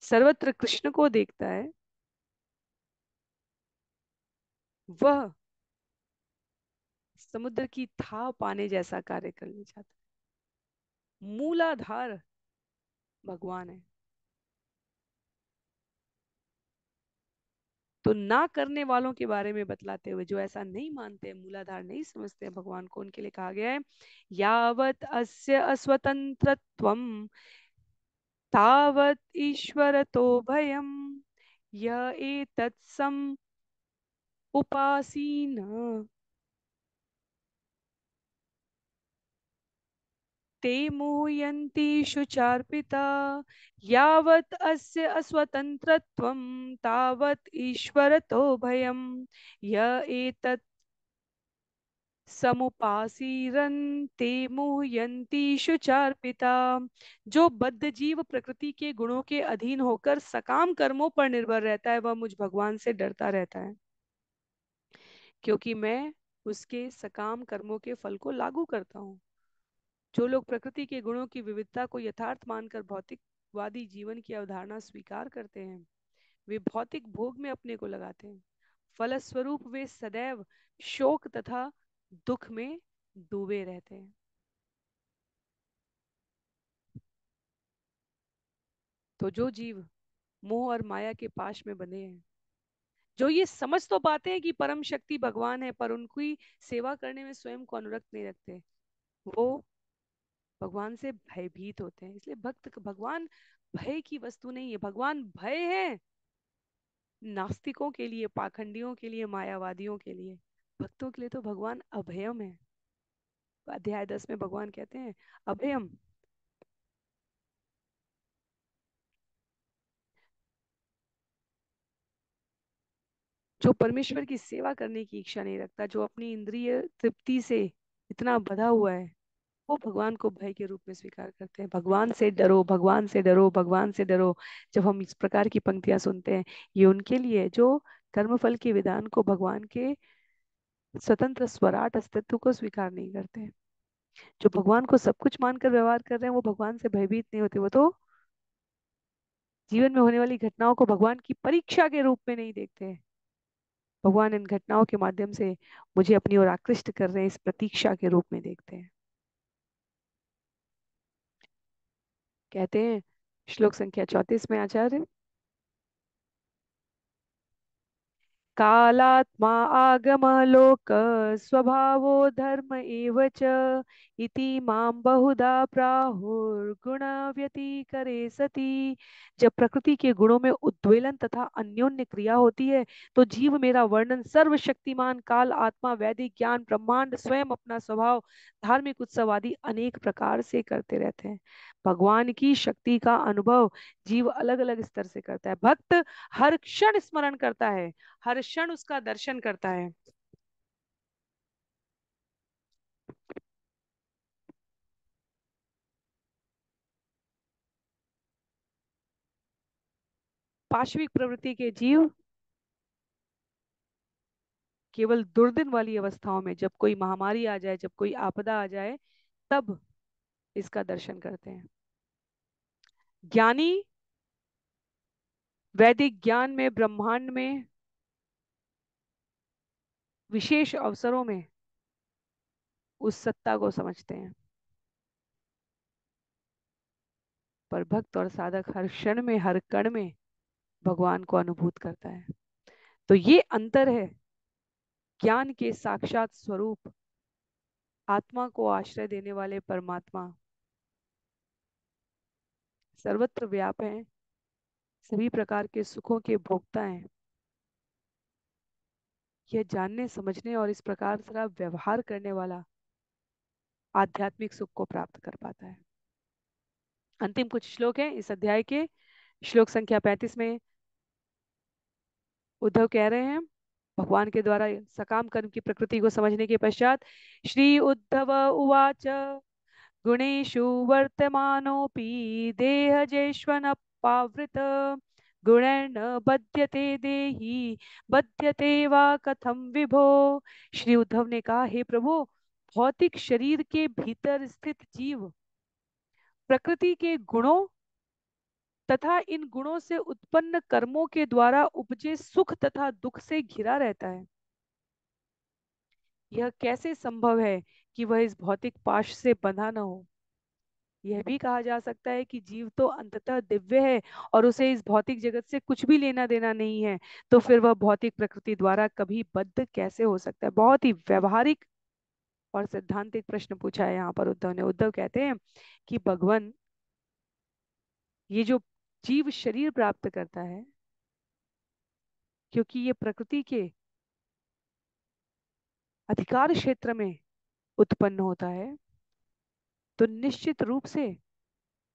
सर्वत्र कृष्ण को देखता है, वह समुद्र की थाह पाने जैसा कार्य करने जाता है। मूलाधार भगवान है। तो ना करने वालों के बारे में बतलाते हुए, जो ऐसा नहीं मानते, मूलाधार नहीं समझते भगवान को, उनके लिए कहा गया है, यावत अस्य अस्वतंत्रत्वम तावत ईश्वरतो भयम य एतत्सम उपासीन ते मुह्यन्ति शुचार्पिता। यावत् अस्य अस्वतंत्रत्वं तावत् ईश्वरतो भयं य एतत् समुपासीरन्ते मुह्यन्ति शुचार्पिता। जो बद्ध जीव प्रकृति के गुणों के अधीन होकर सकाम कर्मों पर निर्भर रहता है, वह मुझ भगवान से डरता रहता है, क्योंकि मैं उसके सकाम कर्मों के फल को लागू करता हूँ। जो लोग प्रकृति के गुणों की विविधता को यथार्थ मानकर भौतिकवादी जीवन की अवधारणा स्वीकार करते हैं, वे भौतिक भोग में अपने को लगाते हैं। फलस्वरूप वे सदैव शोक तथा दुख में डूबे रहते हैं। तो जो जीव मोह और माया के पाश में बंधे हैं, जो ये समझ तो पाते हैं कि परम शक्ति भगवान है, पर उनकी सेवा करने में स्वयं को अनुरक्त नहीं रखते, वो भगवान से भयभीत होते हैं। इसलिए भगवान भय की वस्तु नहीं है, भगवान भय है नास्तिकों के लिए, पाखंडियों के लिए, मायावादियों के लिए। भक्तों के लिए तो भगवान अभयम है। अध्याय 10 में भगवान कहते हैं अभयम। जो परमेश्वर की सेवा करने की इच्छा नहीं रखता, जो अपनी इंद्रिय तृप्ति से इतना बधा हुआ है, वो भगवान को भय के रूप में स्वीकार करते हैं। भगवान से डरो, भगवान से डरो, भगवान से डरो। जब हम इस प्रकार की पंक्तियां सुनते हैं, ये उनके लिए जो कर्मफल के विधान को, भगवान के स्वतंत्र स्वराट अस्तित्व को स्वीकार नहीं करते हैं। जो भगवान को सब कुछ मानकर व्यवहार कर रहे हैं, वो भगवान से भयभीत नहीं होते। वो तो जीवन में होने वाली घटनाओं को भगवान की परीक्षा के रूप में नहीं देखते हैं। भगवान इन घटनाओं के माध्यम से मुझे अपनी ओर आकृष्ट कर रहे हैं, इस प्रतीक्षा के रूप में देखते हैं। कहते हैं श्लोक संख्या 34 में आचार्य, कालात्मा आगम लोक स्वभावो धर्म एव च इति मां बहुधा प्राहुर्गुण व्यतिकरे सति। जब प्रकृति के गुणों में उद्वेलन तथा अन्योन्य क्रिया होती है, तो जीव मेरा वर्णन सर्वशक्तिमान काल, आत्मा, वैदिक ज्ञान, ब्रह्मांड, स्वयं, अपना स्वभाव, धार्मिक उत्सव आदि अनेक प्रकार से करते रहते हैं। भगवान की शक्ति का अनुभव जीव अलग अलग स्तर से करता है। भक्त हर क्षण स्मरण करता है, हर क्षण उसका दर्शन करता है। पाश्विक प्रवृत्ति के जीव केवल दुर्दिन वाली अवस्थाओं में, जब कोई महामारी आ जाए, जब कोई आपदा आ जाए, तब इसका दर्शन करते हैं। ज्ञानी वैदिक ज्ञान में, ब्रह्मांड में, विशेष अवसरों में उस सत्ता को समझते हैं। पर भक्त और साधक हर क्षण में, हर कण में भगवान को अनुभूत करता है। तो ये अंतर है। ज्ञान के साक्षात स्वरूप, आत्मा को आश्रय देने वाले परमात्मा सर्वत्र व्याप है, सभी प्रकार के सुखों के भोक्ता हैं। यह जानने, समझने और इस प्रकार से व्यवहार करने वाला आध्यात्मिक सुख को प्राप्त कर पाता है। अंतिम कुछ श्लोक हैं इस अध्याय के। श्लोक संख्या 35 में उद्धव कह रहे हैं, भगवान के द्वारा सकाम कर्म की प्रकृति को समझने के पश्चात, श्री उद्धव उवाच गुणेषु वर्तमानोऽपि देहजेष्वनपावृत गुणैर्न बध्यते देहि बध्यते वा कथम विभो। श्री उद्धव ने कहा, हे प्रभु, भौतिक शरीर के भीतर स्थित जीव प्रकृति के गुणों तथा इन गुणों से उत्पन्न कर्मों के द्वारा उपजे सुख तथा दुख से घिरा रहता है। यह कैसे संभव है कि वह इस भौतिक पाश से बंधा न हो। यह भी कहा जा सकता है कि जीव तो अंततः दिव्य है और उसे इस भौतिक जगत से कुछ भी लेना देना नहीं है, तो फिर वह भौतिक प्रकृति द्वारा कभी बद्ध कैसे हो सकता है। बहुत ही व्यवहारिक और सिद्धांतिक प्रश्न पूछा है यहाँ पर उद्धव ने। उद्धव कहते हैं कि भगवान, ये जो जीव शरीर प्राप्त करता है, क्योंकि ये प्रकृति के अधिकार क्षेत्र में उत्पन्न होता है, तो निश्चित रूप से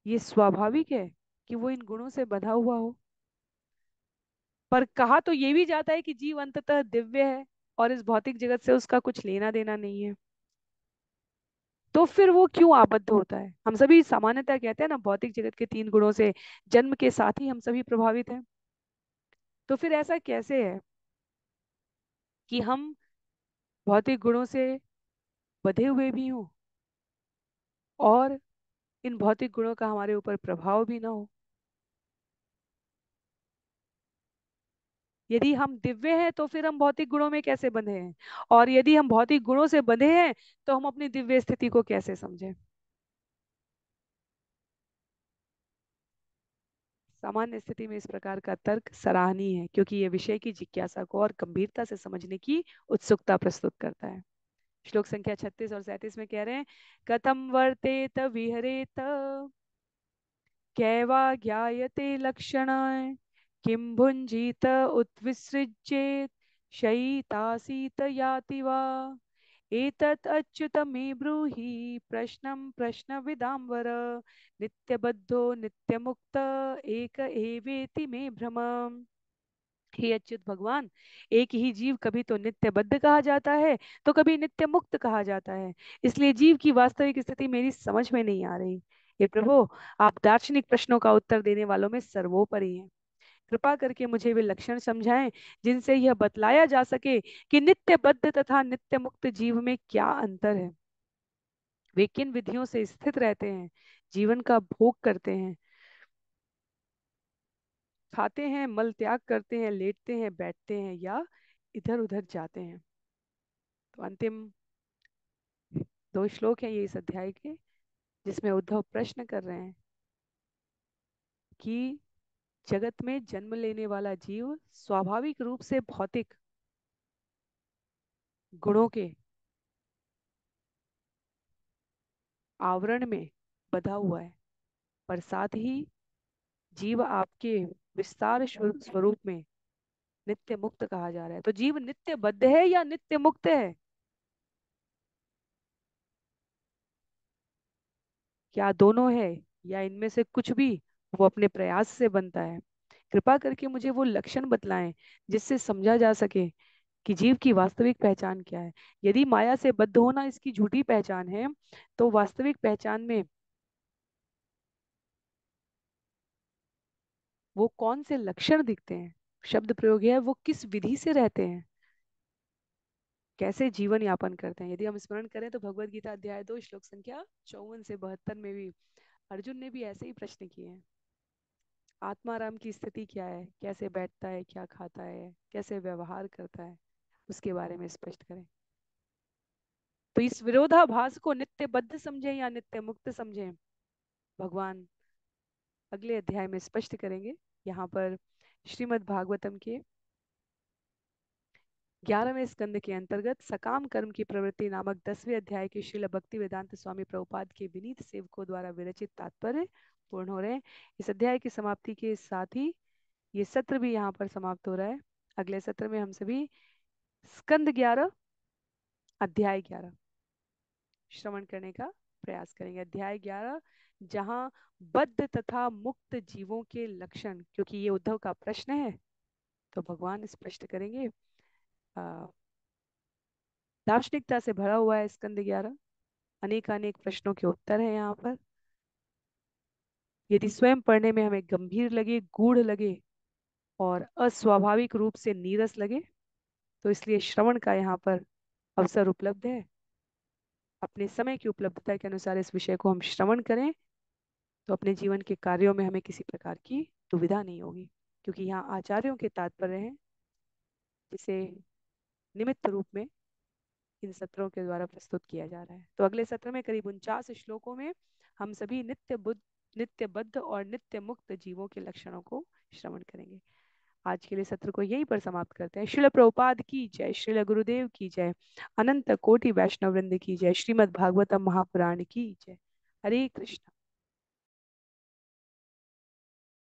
ये स्वाभाविक है कि वो इन गुणों से बंधा हुआ हो। पर कहा तो ये भी जाता है कि जीव अंततः दिव्य है और इस भौतिक जगत से उसका कुछ लेना देना नहीं है, तो फिर वो क्यों आबद्ध होता है। हम सभी सामान्यतः कहते हैं ना, भौतिक जगत के 3 गुणों से जन्म के साथ ही हम सभी प्रभावित हैं। तो फिर ऐसा कैसे है कि हम भौतिक गुणों से बधे हुए भी हों और इन भौतिक गुणों का हमारे ऊपर प्रभाव भी ना हो। यदि हम दिव्य हैं तो फिर हम भौतिक गुणों में कैसे बंधे हैं, और यदि हम भौतिक गुणों से बंधे हैं तो हम अपनी दिव्य स्थिति को कैसे समझें। सामान्य स्थिति में इस प्रकार का तर्क सराहनीय है, क्योंकि यह विषय की जिज्ञासा को और गंभीरता से समझने की उत्सुकता प्रस्तुत करता है। श्लोक संख्या 36 और 37 में कह रहे हैं, कथम वर्तेत विहरेत कैवा ज्ञायते लक्षणाय किं भुञ्जीत उत्विसृज्येत शयितासीत याति वा एतत् अच्युत मे ब्रूहि प्रश्नं प्रश्नविदाम्बर नित्यबद्धो नित्यमुक्त एक एवेति मे भ्रमम्। हे अच्युत भगवान, एक ही जीव कभी तो नित्य बद्ध कहा जाता है तो कभी नित्य मुक्त कहा जाता है, इसलिए जीव की वास्तविक स्थिति मेरी समझ में नहीं आ रही। हे प्रभु, आप दार्शनिक प्रश्नों का उत्तर देने वालों में सर्वोपरि हैं। कृपा करके मुझे वे लक्षण समझाएं जिनसे यह बतलाया जा सके कि नित्य बद्ध तथा नित्य मुक्त जीव में क्या अंतर है। वे किन विधियों से स्थित रहते हैं, जीवन का भोग करते हैं, खाते हैं, मल त्याग करते हैं, लेटते हैं, बैठते हैं या इधर उधर जाते हैं। तो अंतिम दो श्लोक हैं ये इस अध्याय के, जिसमें उद्धव प्रश्न कर रहे हैं कि जगत में जन्म लेने वाला जीव स्वाभाविक रूप से भौतिक गुणों के आवरण में बधा हुआ है, पर साथ ही जीव आपके विस्तार स्वरूप में नित्य मुक्त कहा जा रहा है। तो जीव नित्य बद्ध है या नित्य मुक्त है? क्या दोनों है, या इनमें से कुछ भी वो अपने प्रयास से बनता है? कृपा करके मुझे वो लक्षण बतलाएं जिससे समझा जा सके कि जीव की वास्तविक पहचान क्या है। यदि माया से बद्ध होना इसकी झूठी पहचान है, तो वास्तविक पहचान में वो कौन से लक्षण दिखते हैं? शब्द प्रयोग है, वो किस विधि से रहते हैं, कैसे जीवन यापन करते हैं? यदि हम स्मरण करें तो भगवत गीता अध्याय 2 श्लोक संख्या 54 से 72 में भी अर्जुन ने भी ऐसे ही प्रश्न किए हैं। आत्माराम की स्थिति क्या है, कैसे बैठता है, क्या खाता है, कैसे व्यवहार करता है, उसके बारे में स्पष्ट करें। तो इस विरोधाभास को नित्य बद्ध समझें या नित्य मुक्त समझें, भगवान अगले अध्याय में स्पष्ट करेंगे। यहाँ पर श्रीमद् भागवतम के 11वें स्कंद के अंतर्गत सकाम कर्म की प्रवृत्ति नामक 10वें अध्याय के श्रील भक्ति वेदांत स्वामी प्रभुपाद के विनीत सेवकों द्वारा विरचित तात्पर्य पूर्ण हो रहे हैं। इस अध्याय की समाप्ति के साथ ही ये सत्र भी यहाँ पर समाप्त हो रहा है। अगले सत्र में हम सभी स्कंद 11 अध्याय 11 श्रवण करने का प्रयास करेंगे। अध्याय 11, जहाँ बद्ध तथा मुक्त जीवों के लक्षण, क्योंकि ये उद्धव का प्रश्न है तो भगवान स्पष्ट करेंगे। दार्शनिकता से भरा हुआ है स्कंद 11, अनेक अनेक प्रश्नों के उत्तर हैं यहाँ पर। यदि स्वयं पढ़ने में हमें गंभीर लगे, गूढ़ लगे और अस्वाभाविक रूप से नीरस लगे, तो इसलिए श्रवण का यहाँ पर अवसर उपलब्ध है। अपने समय की उपलब्धता के अनुसार इस विषय को हम श्रवण करें तो अपने जीवन के कार्यों में हमें किसी प्रकार की दुविधा नहीं होगी, क्योंकि यहाँ आचार्यों के तात्पर्य हैं जिसे निमित्त रूप में इन सत्रों के द्वारा प्रस्तुत किया जा रहा है। तो अगले सत्र में करीब 49 श्लोकों में हम सभी नित्य बद्ध और नित्य मुक्त जीवों के लक्षणों को श्रवण करेंगे। आज के लिए सत्र को यहीं पर समाप्त करते हैं। श्रील प्रभुपाद की जय, श्रील गुरुदेव की जय, अनंत कोटि वैष्णव वृंद की जय, श्रीमद् भागवतम महापुराण की जय। हरे कृष्ण।